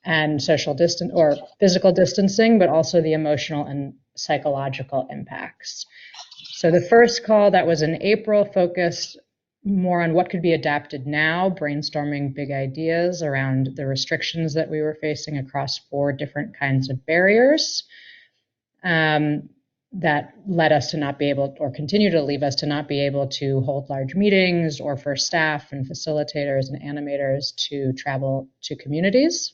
and social distance or physical distancing, but also the emotional and psychological impacts. So the first call that was in April focused more on what could be adapted now, brainstorming big ideas around the restrictions that we were facing across 4 different kinds of barriers that led us to not be able, or continue to leave us to not be able to hold large meetings, or for staff and facilitators and animators to travel to communities.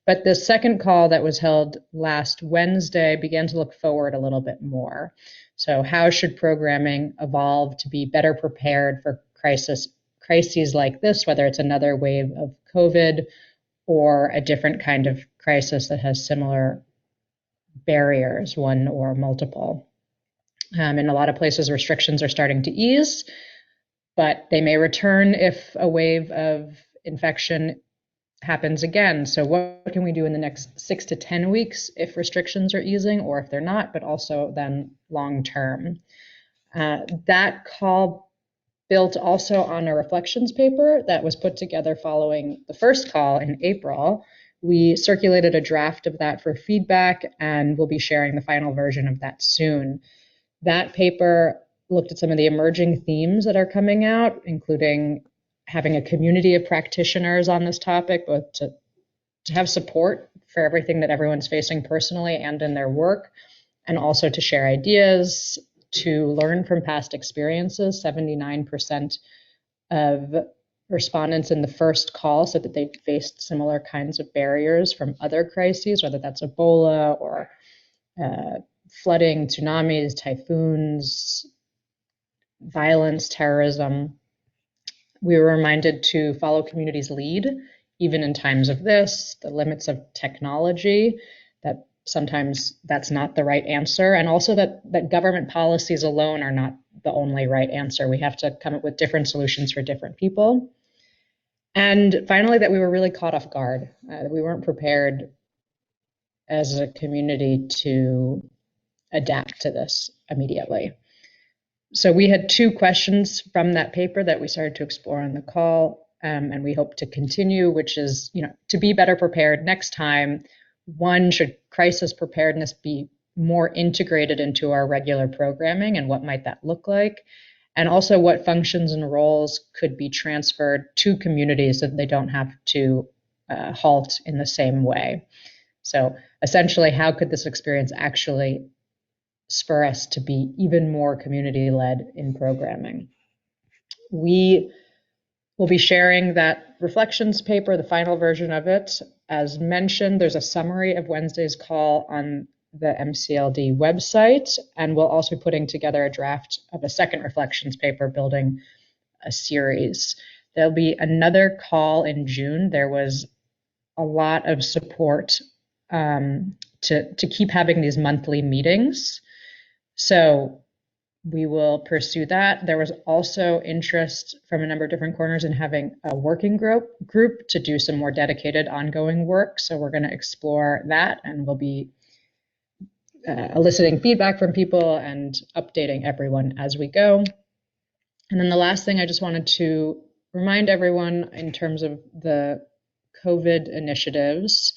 But the second call that was held last Wednesday began to look forward a little bit more. So how should programming evolve to be better prepared for crises like this, whether it's another wave of COVID or a different kind of crisis that has similar barriers, one or multiple. In a lot of places, restrictions are starting to ease, but they may return if a wave of infection happens again. So what can we do in the next 6 to 10 weeks if restrictions are easing, or if they're not, but also then long term? That call built also on a reflections paper that was put together following the first call in April. We circulated a draft of that for feedback, and we'll be sharing the final version of that soon. That paper looked at some of the emerging themes that are coming out, including having a community of practitioners on this topic, both to have support for everything that everyone's facing personally and in their work, and also to share ideas, to learn from past experiences. 79% of respondents in the first call said that they faced similar kinds of barriers from other crises, whether that's Ebola or flooding, tsunamis, typhoons, violence, terrorism. We were reminded to follow communities' lead, even in times of this, the limits of technology, that sometimes that's not the right answer, and also that government policies alone are not the only right answer. We have to come up with different solutions for different people. And finally, that we were really caught off guard. We weren't prepared as a community to adapt to this immediately. So we had 2 questions from that paper that we started to explore on the call, and we hope to continue, which is, to be better prepared next time. One, should crisis preparedness be more integrated into our regular programming, and what might that look like? And also, what functions and roles could be transferred to communities so that they don't have to halt in the same way? So essentially, how could this experience actually spur us to be even more community-led in programming? We will be sharing that reflections paper, the final version of it. As mentioned, there's a summary of Wednesday's call on the MCLD website, and we'll also be putting together a draft of a second reflections paper, building a series. There'll be another call in June. There was a lot of support to keep having these monthly meetings. So we will pursue that. There was also interest from a number of different corners in having a working group to do some more dedicated ongoing work. So we're going to explore that, and we'll be eliciting feedback from people and updating everyone as we go. And then the last thing I just wanted to remind everyone in terms of the COVID initiatives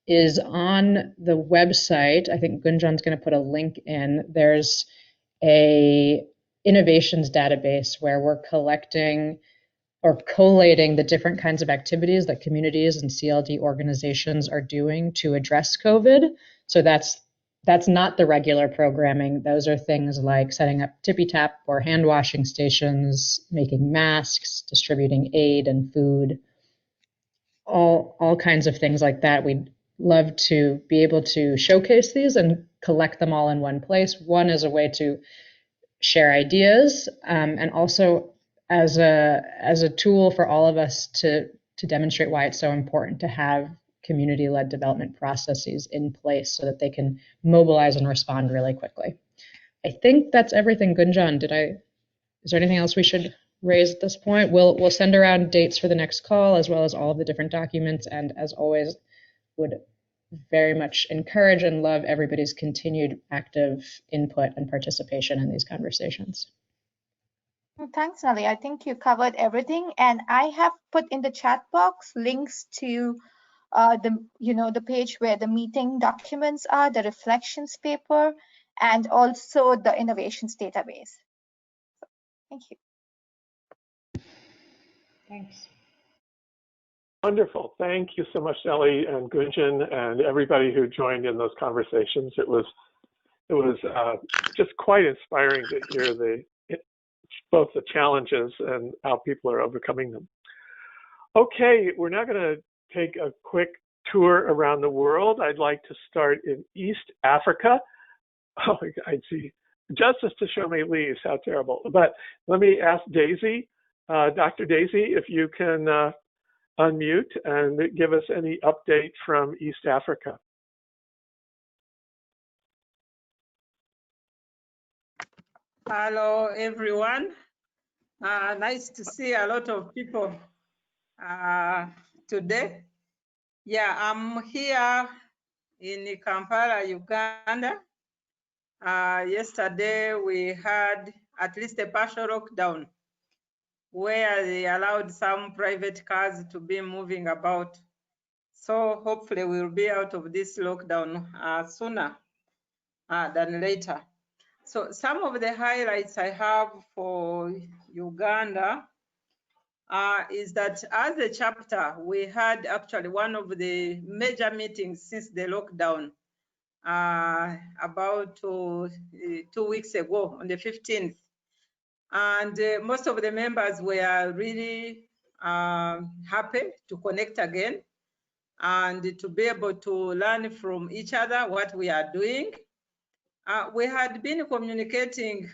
is on the website. I think Gunjan's going to put a link in. There's a innovations database where we're collecting or collating the different kinds of activities that communities and CLD organizations are doing to address COVID. So that's not the regular programming. Those are things like setting up tippy tap or hand washing stations, making masks, distributing aid and food, all kinds of things like that. We'd love to be able to showcase these and collect them all in one place. One is a way to share ideas, and also as a tool for all of us to demonstrate why it's so important to have community-led development processes in place so that they can mobilize and respond really quickly. I think that's everything. Gunjan, is there anything else we should raise at this point? We'll send around dates for the next call as well as all of the different documents, and as always, would very much encourage and love everybody's continued active input and participation in these conversations. Thanks, Nelly. I think you covered everything, and I have put in the chat box links to the page where the meeting documents are, the reflections paper, and also the innovations database. Thank you. Thanks. Wonderful. Thank you so much, Nelly and Gunjan, and everybody who joined in those conversations. It was just quite inspiring to hear both the challenges and how people are overcoming them. Okay, we're now going to take a quick tour around the world. I'd like to start in East Africa. Oh, I see. Justice to show me leaves, how terrible. But let me ask Daisy, Dr. Daisy, if you can unmute and give us any update from East Africa. Hello, everyone. Nice to see a lot of people today. Yeah, I'm here in Kampala, Uganda. Yesterday, we had at least a partial lockdown where they allowed some private cars to be moving about. So hopefully we'll be out of this lockdown sooner than later. So some of the highlights I have for Uganda is that as a chapter, we had actually one of the major meetings since the lockdown about 2 weeks ago on the 15th. And most of the members were really happy to connect again and to be able to learn from each other what we are doing. We had been communicating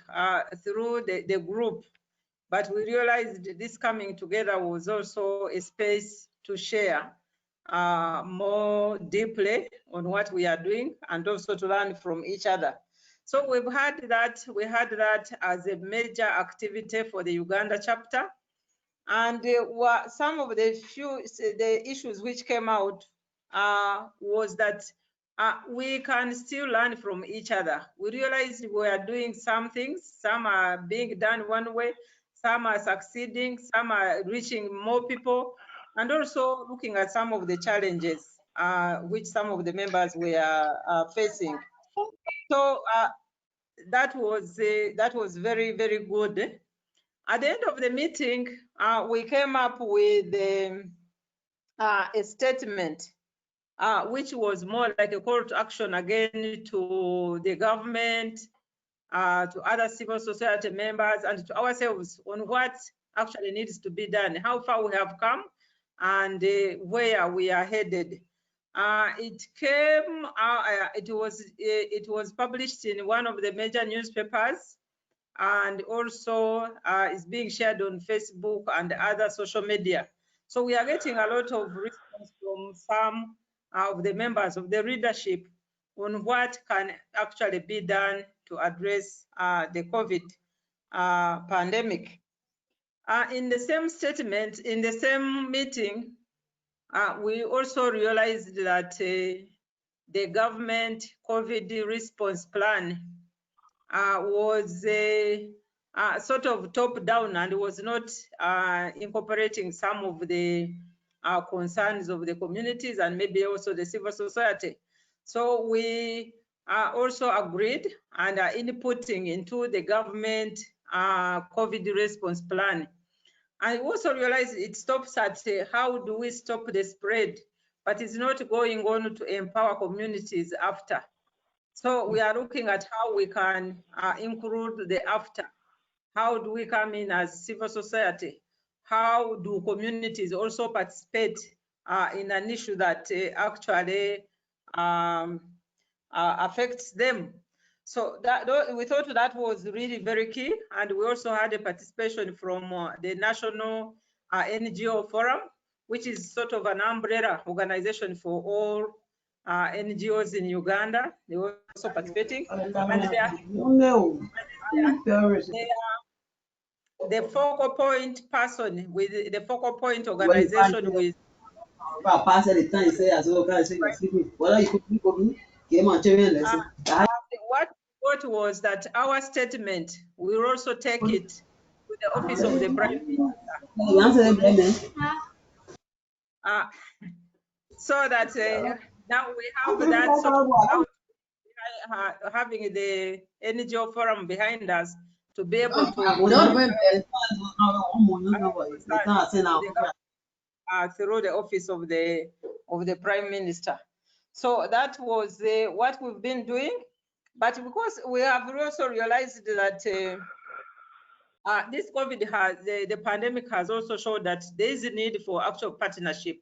through the group, but we realized this coming together was also a space to share more deeply on what we are doing and also to learn from each other. So we had that as a major activity for the Uganda chapter. And some of the issues which came out was that we can still learn from each other. We realized we are doing some things, some are being done one way, some are succeeding, some are reaching more people, and also looking at some of the challenges which some of the members were facing. So that was very, very good. At the end of the meeting, we came up with a statement which was more like a call to action again to the government, to other civil society members, and to ourselves on what actually needs to be done, how far we have come, and where we are headed. It was published in one of the major newspapers, and also is being shared on Facebook and other social media. So we are getting a lot of response from some of the members of the readership on what can actually be done to address the COVID pandemic. In the same statement, in the same meeting, we also realized that the government COVID response plan was sort of top-down and was not incorporating some of the concerns of the communities and maybe also the civil society. So we also agreed and are inputting into the government COVID response plan. I also realized it stops at how do we stop the spread, but it's not going on to empower communities after. So we are looking at how we can include the after. How do we come in as civil society? How do communities also participate in an issue that actually affects them? So that we thought that was really very key, and we also had a participation from the National NGO Forum, which is sort of an umbrella organization for all NGOs in Uganda. They were also participating, and they are the focal point person with the focal point organization with what was that our statement, we will also take it to the office of the Prime Minister. So that now we have that sort of having the NGO forum behind us to be able to through the office of the Prime Minister. So that was what we've been doing. But because we have also realized that this COVID the pandemic has also showed that there is a need for actual partnership.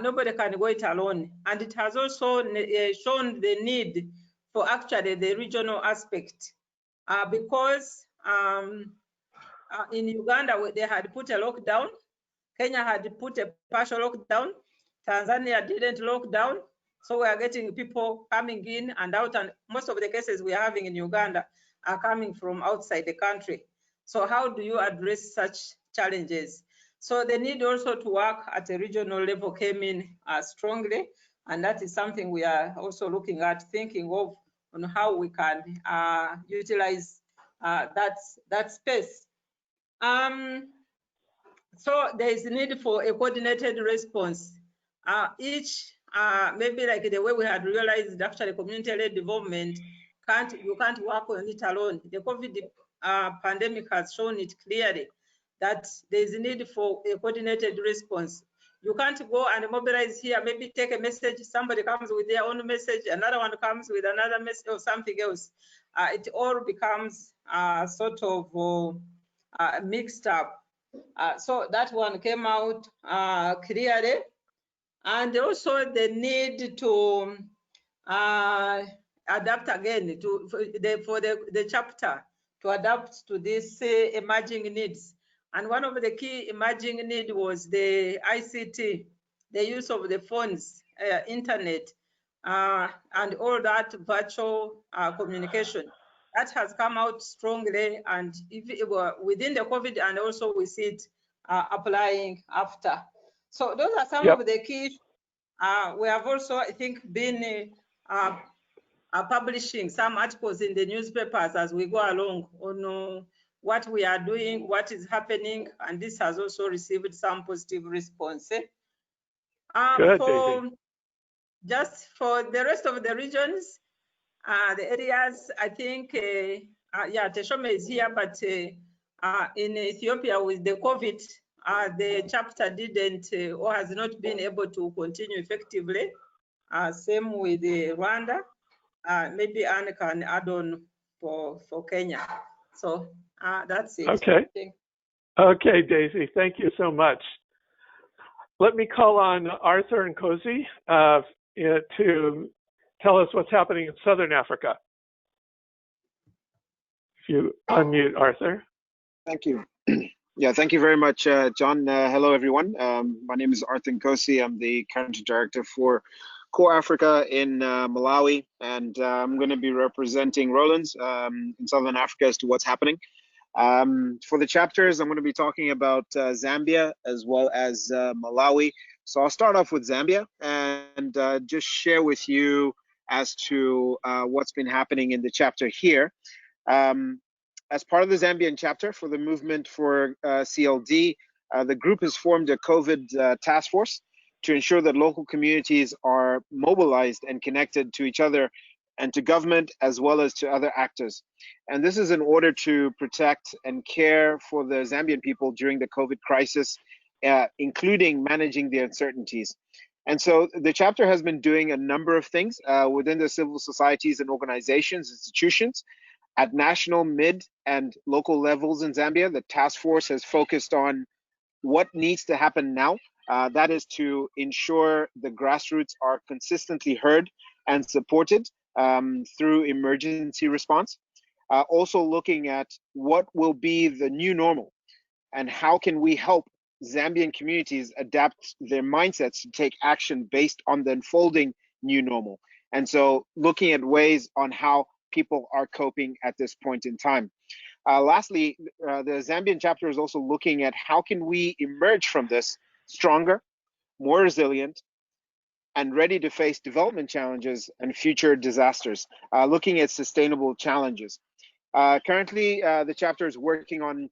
Nobody can go it alone. And it has also shown the need for actually the regional aspect because in Uganda, they had put a lockdown. Kenya had put a partial lockdown. Tanzania didn't lock down. So we are getting people coming in and out, and most of the cases we are having in Uganda are coming from outside the country. So how do you address such challenges? So the need also to work at a regional level came in strongly, and that is something we are also looking at, thinking of on how we can utilize that space. So there is a need for a coordinated response. Maybe like the way we had realized actually community-led development, you can't work on it alone. The COVID pandemic has shown it clearly that there is a need for a coordinated response. You can't go and mobilize here, maybe take a message, somebody comes with their own message, another one comes with another message or something else. It all becomes sort of mixed up. So that one came out clearly. And also the need to adapt again for the chapter to adapt to these emerging needs. And one of the key emerging need was the ICT, the use of the phones, internet, and all that virtual communication. That has come out strongly, and within the COVID, and also we see it applying after. So those are some of the key. We have also, I think, been publishing some articles in the newspapers as we go along on what we are doing, what is happening, and this has also received some positive response. Good, just for the rest of the regions, the areas, I think, yeah, Teshome is here, but in Ethiopia with the COVID, the chapter didn't or has not been able to continue effectively. Same with Rwanda. Maybe Anne can add on for Kenya. So that's it. Okay. Okay, Daisy, thank you so much. Let me call on Arthur and Kosi to tell us what's happening in Southern Africa. If you unmute Arthur. Thank you. Yeah, thank you very much, John. Hello, everyone. My name is Arthur Nkosi. I'm the Country Director for Core Africa in Malawi, and I'm going to be representing Rollins in Southern Africa as to what's happening. For the chapters, I'm going to be talking about Zambia as well as Malawi. So I'll start off with Zambia and just share with you as to what's been happening in the chapter here. As part of the Zambian chapter for the movement for CLD, the group has formed a COVID task force to ensure that local communities are mobilized and connected to each other and to government as well as to other actors. And this is in order to protect and care for the Zambian people during the COVID crisis, including managing the uncertainties. And so the chapter has been doing a number of things within the civil societies and organizations, institutions, at national, mid, and local levels in Zambia. The task force has focused on what needs to happen now. That is to ensure the grassroots are consistently heard and supported through emergency response. Also looking at what will be the new normal and how can we help Zambian communities adapt their mindsets to take action based on the unfolding new normal. And so looking at ways on how people are coping at this point in time. Lastly, the Zambian chapter is also looking at how can we emerge from this stronger, more resilient, and ready to face development challenges and future disasters, looking at sustainable challenges. Currently, the chapter is working on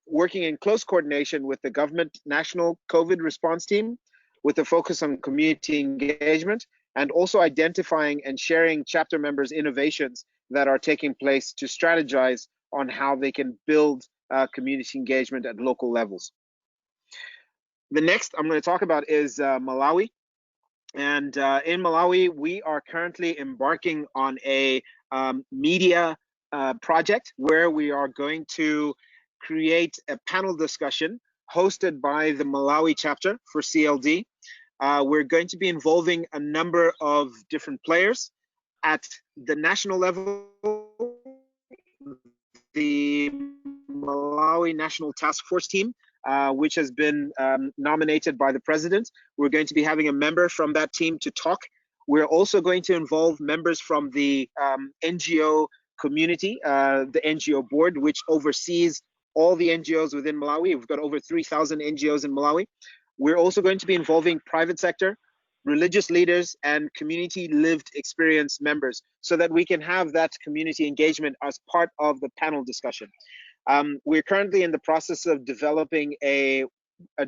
working in close coordination with the government national COVID response team, with a focus on community engagement, and also identifying and sharing chapter members' innovations that are taking place to strategize on how they can build community engagement at local levels. The next I'm going to talk about is Malawi. And in Malawi, we are currently embarking on a media project where we are going to create a panel discussion hosted by the Malawi chapter for CLD. We're going to be involving a number of different players at the national level. The Malawi National Task Force team, which has been nominated by the president. We're going to be having a member from that team to talk. We're also going to involve members from the NGO community, the NGO board, which oversees all the NGOs within Malawi. We've got over 3,000 NGOs in Malawi. We're also going to be involving private sector, religious leaders, and community lived experience members so that we can have that community engagement as part of the panel discussion. We're currently in the process of developing a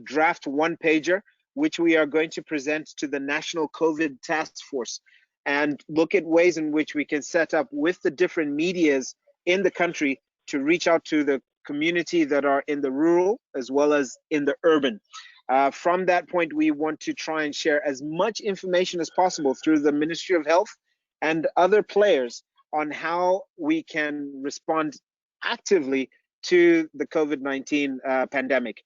draft one-pager, which we are going to present to the National COVID Task Force and look at ways in which we can set up with the different medias in the country to reach out to the community that are in the rural as well as in the urban. From that point, we want to try and share as much information as possible through the Ministry of Health and other players on how we can respond actively to the COVID-19 pandemic.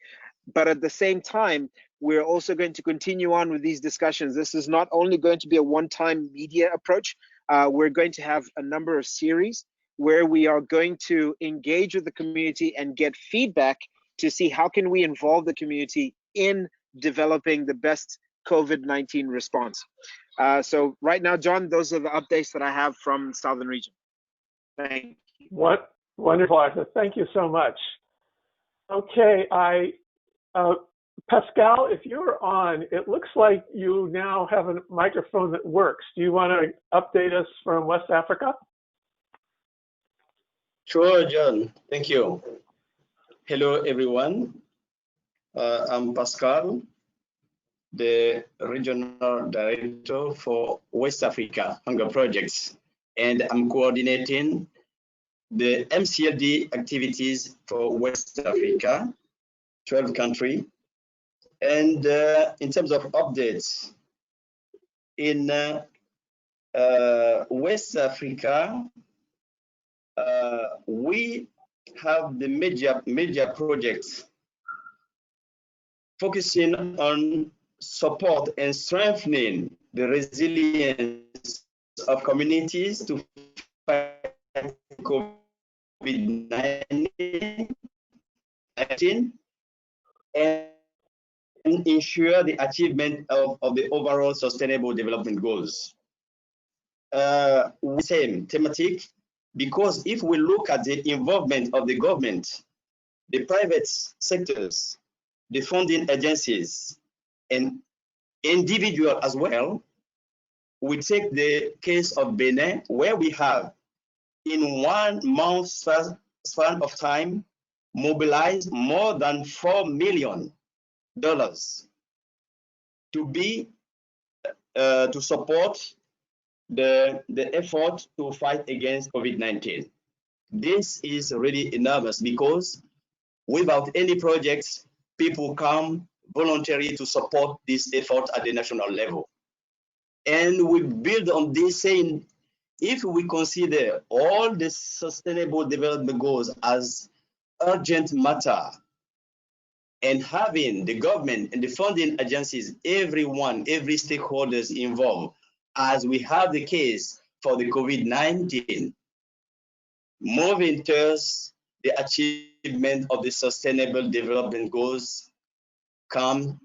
But at the same time, we're also going to continue on with these discussions. This is not only going to be a one-time media approach. We're going to have a number of series where we are going to engage with the community and get feedback to see how can we involve the community in developing the best COVID-19 response. So right now, John, those are the updates that I have from Southern Region. Thank you. What wonderful, Arthur. Thank you so much. Okay, Pascal, if you're on, it looks like you now have a microphone that works. Do you want to update us from West Africa? Sure, John. Thank you. Hello, everyone. I'm Pascal, the Regional Director for West Africa Hunger Projects, and I'm coordinating the MCLD activities for West Africa, 12 countries. And in terms of updates, in West Africa, we have the major projects focusing on support and strengthening the resilience of communities to fight COVID-19 and ensure the achievement of the overall sustainable development goals. Same thematic, because if we look at the involvement of the government, the private sectors, the funding agencies, and individual as well, we take the case of Benin, where we have in 1 month span of time mobilized more than $4 million to support the effort to fight against COVID-19. This is really enormous because without any projects, people come voluntarily to support this effort at the national level. And we build on this saying, if we consider all the sustainable development goals as urgent matter, and having the government and the funding agencies, every stakeholders involved, as we have the case for the COVID-19, moving towards the achievement of the Sustainable Development Goals could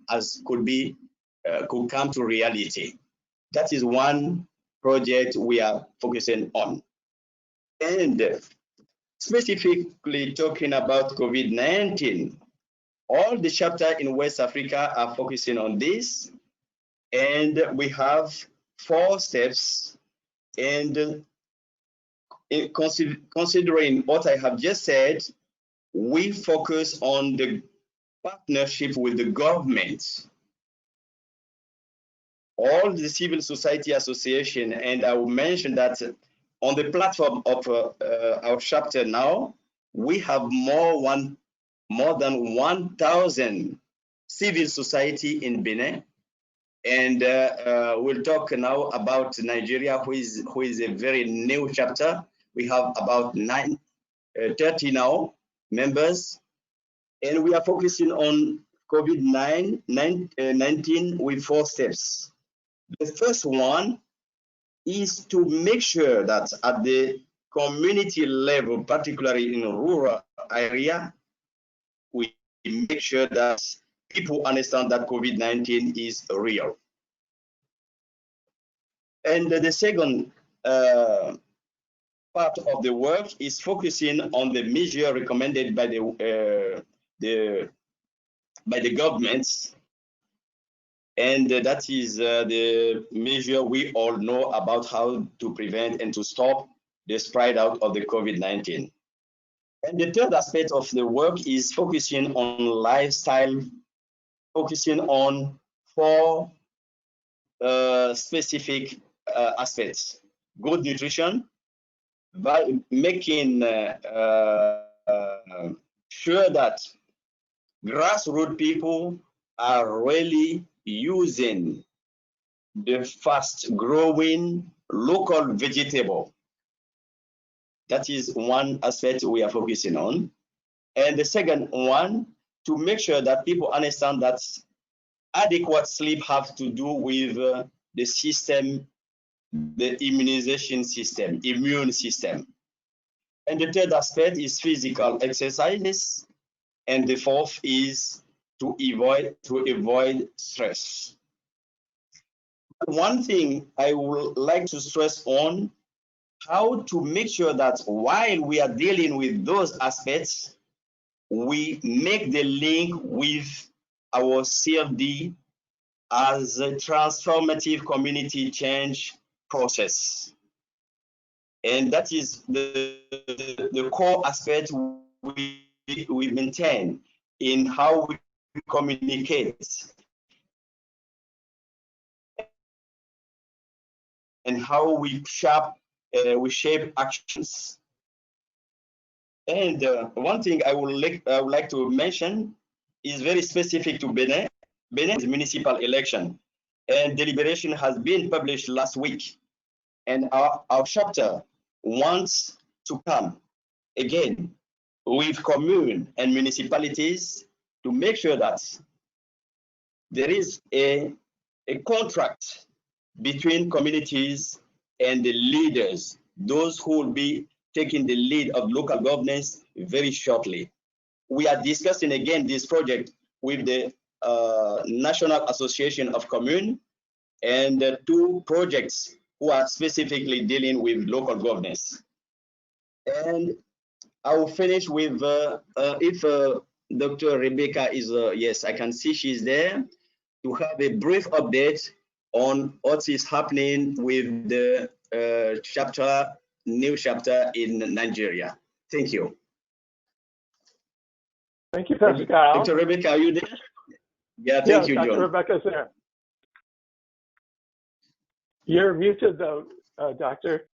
come to reality. That is one project we are focusing on. And specifically talking about COVID-19, all the chapters in West Africa are focusing on this, and we have 4 steps. And considering what I have just said, we focus on the partnership with the government, all the civil society association, and I will mention that on the platform of our chapter now, we have more than 1,000 civil society in Benin. And we'll talk now about Nigeria, who is a very new chapter. We have about 30 now members, and we are focusing on COVID-19 with 4 steps. The first one is to make sure that at the community level, particularly in a rural area, we make sure that people understand that COVID-19 is real. And the second part of the work is focusing on the measure recommended by the governments, and that is the measure we all know about how to prevent and to stop the spread out of the COVID-19. And the third aspect of the work is focusing on lifestyle, focusing on 4 specific aspects: good nutrition, by making sure that grassroots people are really using the fast-growing local vegetable. That is one aspect we are focusing on. And the second one, to make sure that people understand that adequate sleep has to do with the system, the immunization system, immune system. And the third aspect is physical exercises. And the fourth is to avoid stress. One thing I would like to stress on, how to make sure that while we are dealing with those aspects, we make the link with our CLD as a transformative community change process. And that is the core aspect we maintain in how we communicate and how we shape actions. And one thing I would like to mention is very specific to Benin. Benin is a municipal election, and deliberation has been published last week. And our chapter wants to come again with commune and municipalities to make sure that there is a contract between communities and the leaders, those who will be taking the lead of local governance very shortly. We are discussing again this project with the National Association of Communes and 2 projects who are specifically dealing with local governance. And I will finish with if Dr. Rebecca is, yes, I can see she's there, to have a brief update on what is happening with the new chapter in Nigeria. Thank you. Thank you, Pascal. Dr. Rebecca, are you there? Yeah, thank you, Dr. John. Rebecca's there. You're muted though, Doctor.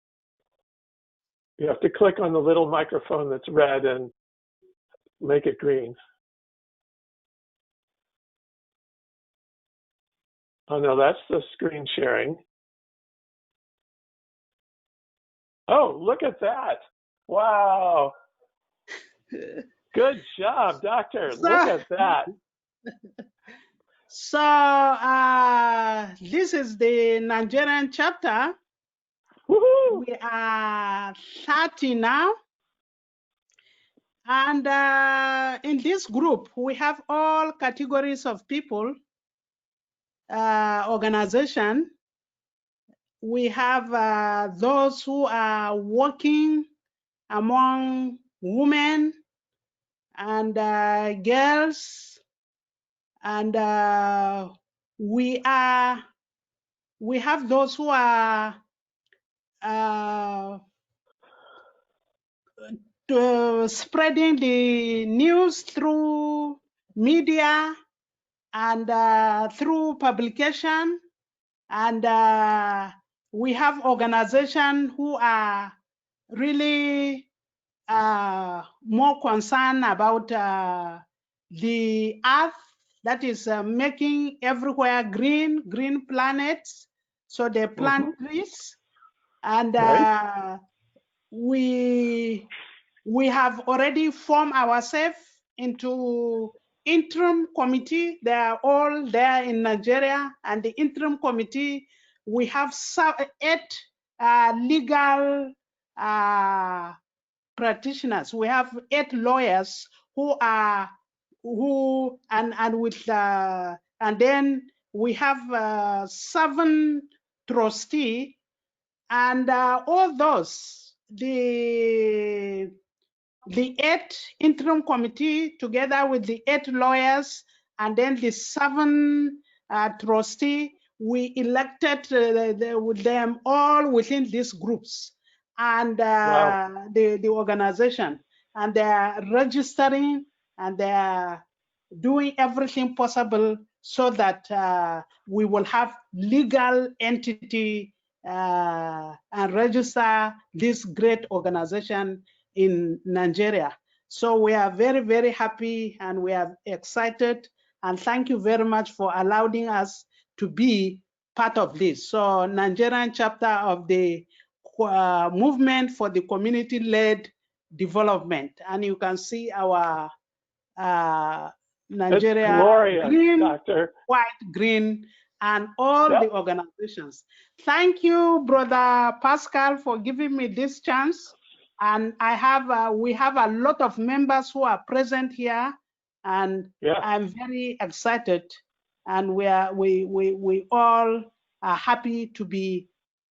You have to click on the little microphone that's red and make it green. Oh no, that's the screen sharing. Oh, look at that. Wow. Good job, Doctor. Look at that. So this is the Nigerian chapter. Woohoo! We are 30 now. And in this group, we have all categories of people, organization. We have those who are working among women and girls, and we have those who are spreading the news through media and through publication, and we have organizations who are really more concerned about the earth, that is making everywhere green planets, so they plant trees. And Right. we have already formed ourselves into interim committee. They are all there in Nigeria, and the interim committee, we have 8 legal practitioners. We have 8 lawyers and then we have 7 trustees, and all those, the 8 interim committee together with the 8 lawyers and then the 7 trustee, we elected with them all within these groups and Wow. the organization, and they are registering and they are doing everything possible so that we will have legal entity and register this great organization in Nigeria. So we are very, very happy and we are excited, and thank you very much for allowing us to be part of this. So Nigerian chapter of the movement for the community-led development, and you can see our Nigeria glorious, green, Doctor. white, green, and all the organizations. Thank you, Brother Pascal, for giving me this chance. And we have a lot of members who are present here, and I'm very excited. And we all are happy to be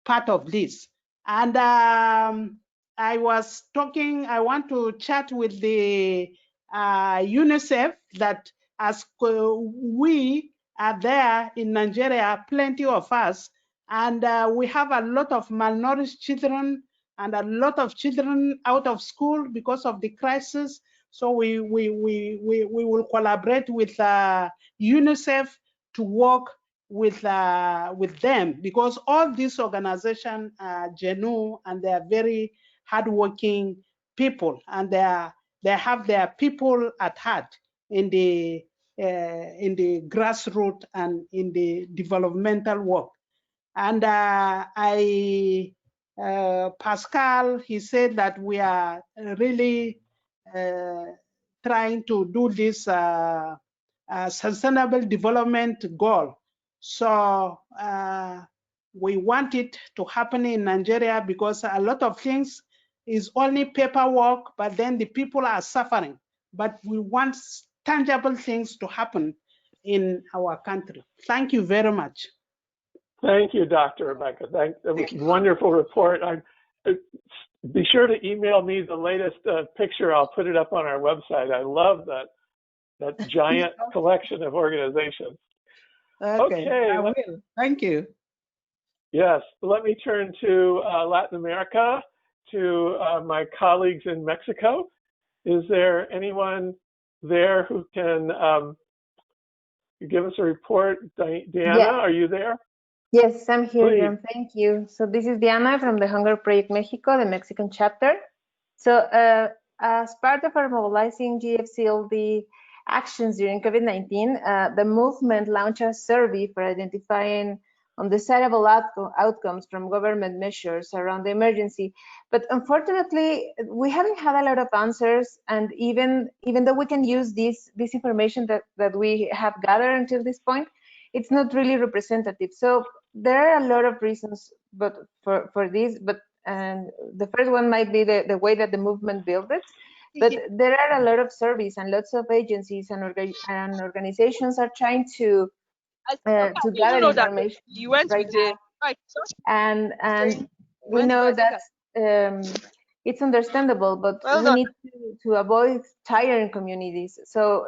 part of this. And I want to chat with the Unicef that as we are there in Nigeria, plenty of us, and we have a lot of malnourished children and a lot of children out of school because of the crisis. So we will collaborate with UNICEF to work with them, because all these organizations are genuine and they are very hardworking people, and they have their people at heart in the grassroots and in the developmental work. And Pascal, he said that we are really trying to do this sustainable development goal. So we want it to happen in Nigeria, because a lot of things is only paperwork, but then the people are suffering. But we want tangible things to happen in our country. Thank you very much. Thank you, Dr. Rebecca. Wonderful report. Be sure to email me the latest picture. I'll put it up on our website. I love that giant collection of organizations. Okay, I will. Thank you. Yes, let me turn to Latin America, to my colleagues in Mexico. Is there anyone there who can give us a report? Diana, are you there? Yes, I'm here, Please. John. Thank you. So this is Diana from the Hunger Project Mexico, the Mexican chapter. So as part of our mobilizing GFCLD actions during COVID-19, the movement launched a survey for identifying on desirable outcomes from government measures around the emergency. But unfortunately, we haven't had a lot of answers, and even though we can use this information that we have gathered until this point, it's not really representative. So there are a lot of reasons for this, but and the first one might be the way that the movement built it. But there are a lot of surveys and lots of agencies and organizations are trying to gather information right now. And we know that it's understandable, but we need to avoid tiring communities. So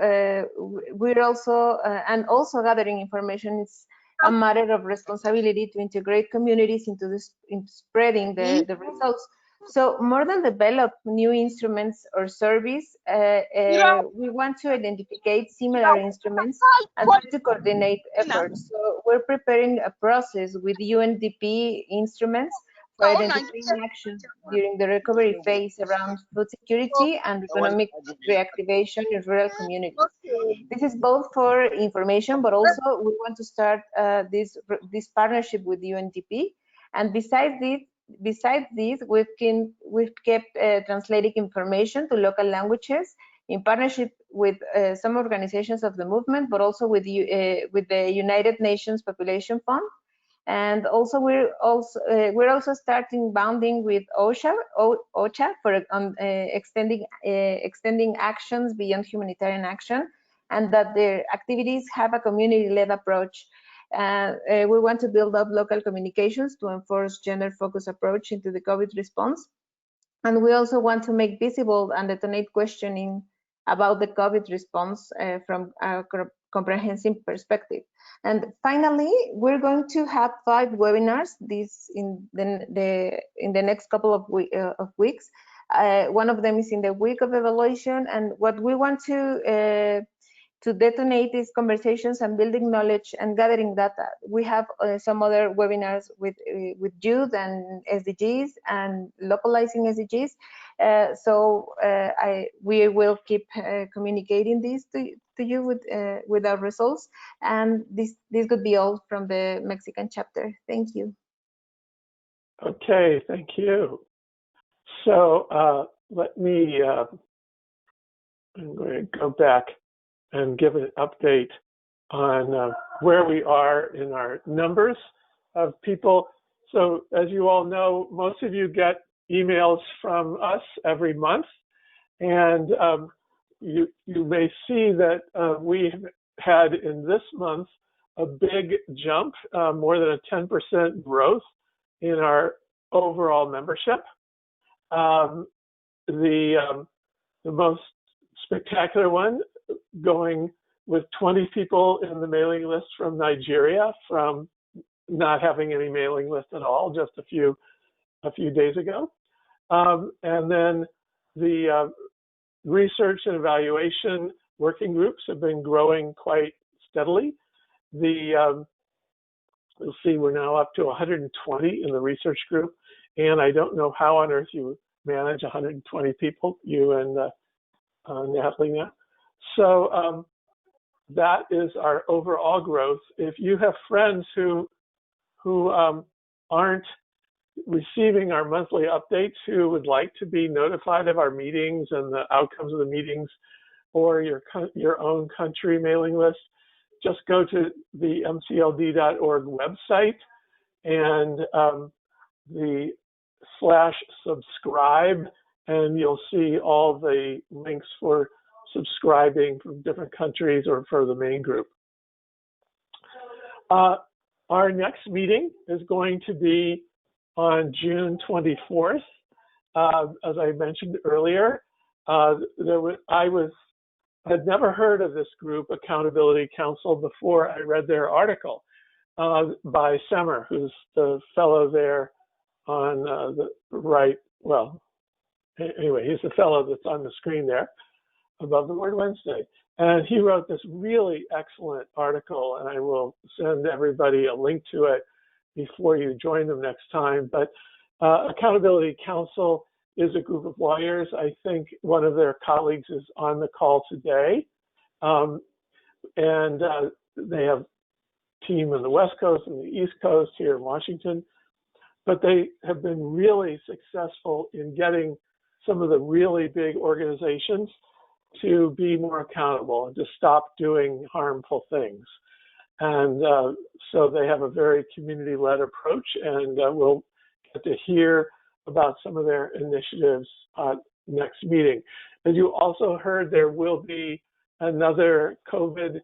we're also and also gathering information is a matter of responsibility to integrate communities into spreading the results. So more than develop new instruments or surveys, we want to identify similar instruments and try to coordinate efforts. So we're preparing a process with UNDP instruments for identifying actions during the recovery phase around food security and economic reactivation in rural communities. This is both for information, but also we want to start this partnership with UNDP. And besides this, we've kept translating information to local languages in partnership with some organizations of the movement, but also with the United Nations Population Fund. And also we're also starting bonding with OCHA for extending actions beyond humanitarian action, and that their activities have a community-led approach. We want to build up local communications to enforce gender-focused approach into the COVID response. And we also want to make visible and detonate questioning about the COVID response from a comprehensive perspective. And finally, we're going to have 5 webinars in the next couple of weeks. One of them is in the week of evaluation, and what we want to detonate these conversations and building knowledge and gathering data. We have some other webinars with youth and SDGs and localizing SDGs. So we will keep communicating this to you with our results. And this could be all from the Mexican chapter. Thank you. Okay, thank you. So let me, I'm going to go back and give an update on where we are in our numbers of people. So as you all know, most of you get emails from us every month, and you may see that we had in this month a big jump, more than a 10% growth in our overall membership. The most spectacular one, going with 20 people in the mailing list from Nigeria, from not having any mailing list at all just a few days ago. And then the research and evaluation working groups have been growing quite steadily. You'll see we're now up to 120 in the research group, and I don't know how on earth you manage 120 people, you and Natalie now. So that is our overall growth. If you have friends who aren't receiving our monthly updates, who would like to be notified of our meetings and the outcomes of the meetings, or your own country mailing list, just go to the MCLD.org website and the /subscribe, and you'll see all the links for subscribing from different countries or for the main group. Our next meeting is going to be on June 24th. As I mentioned earlier, I had never heard of this group, Accountability Council, before I read their article by Semmer, who's the fellow there on the right. Well, anyway, he's the fellow that's on the screen there above the word Wednesday. And he wrote this really excellent article, and I will send everybody a link to it before you join them next time. But Accountability Council is a group of lawyers. I think one of their colleagues is on the call today. And they have team on the West Coast and the East Coast here in Washington. But they have been really successful in getting some of the really big organizations to be more accountable and to stop doing harmful things. And so they have a very community-led approach, and we'll get to hear about some of their initiatives next meeting. As you also heard, there will be another COVID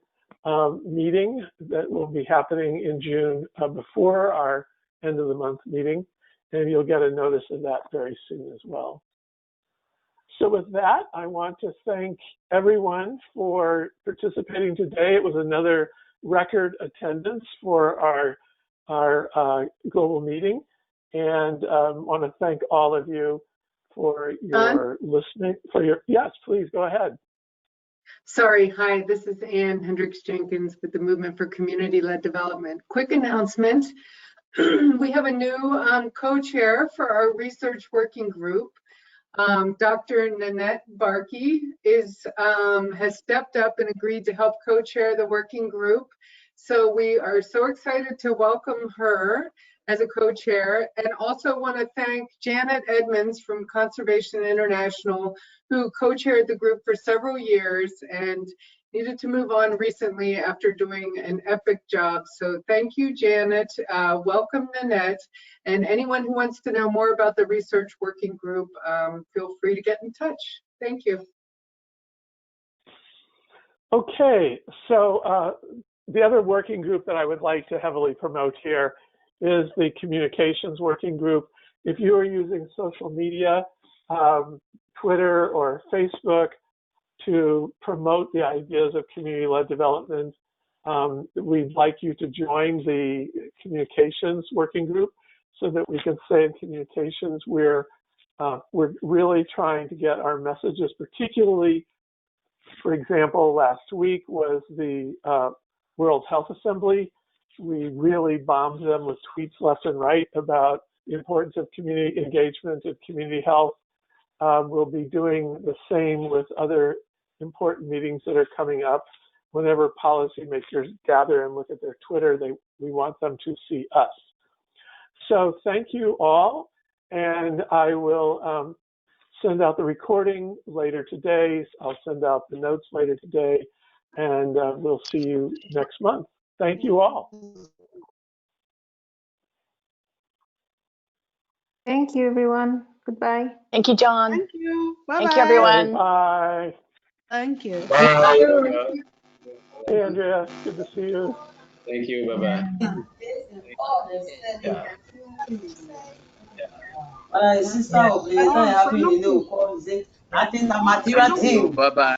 meeting that will be happening in June before our end of the month meeting, and you'll get a notice of that very soon as well. So with that, I want to thank everyone for participating today. It was another record attendance for our global meeting, and want to thank all of you for your listening. Yes, please go ahead. Sorry, hi, this is Ann Hendricks Jenkins with the Movement for Community-Led Development. Quick announcement. We have a new co-chair for our research working group. Dr. Nanette Barkey has stepped up and agreed to help co-chair the working group. So we are so excited to welcome her as a co-chair, and also want to thank Janet Edmonds from Conservation International, who co-chaired the group for several years and needed to move on recently after doing an epic job. So thank you, Janet. Welcome, Nanette. And anyone who wants to know more about the research working group, feel free to get in touch. Thank you. Okay, so the other working group that I would like to heavily promote here is the communications working group. If you are using social media, Twitter or Facebook, to promote the ideas of community-led development, we'd like you to join the communications working group so that we can say in communications we're really trying to get our messages, particularly, for example, last week was the World Health Assembly. We really bombed them with tweets left and right about the importance of community engagement and community health. We'll be doing the same with other important meetings that are coming up. Whenever policymakers gather and look at their Twitter, we want them to see us. So thank you all, and I will send out the recording later today. I'll send out the notes later today, and we'll see you next month. Thank you all. Thank you, everyone. Goodbye. Thank you, John. Thank you. Bye-bye. Thank you, everyone. Bye. Thank you. Bye. Hey, Andrea. Good to see you. Thank you. Bye-bye. Bye-bye. Bye-bye.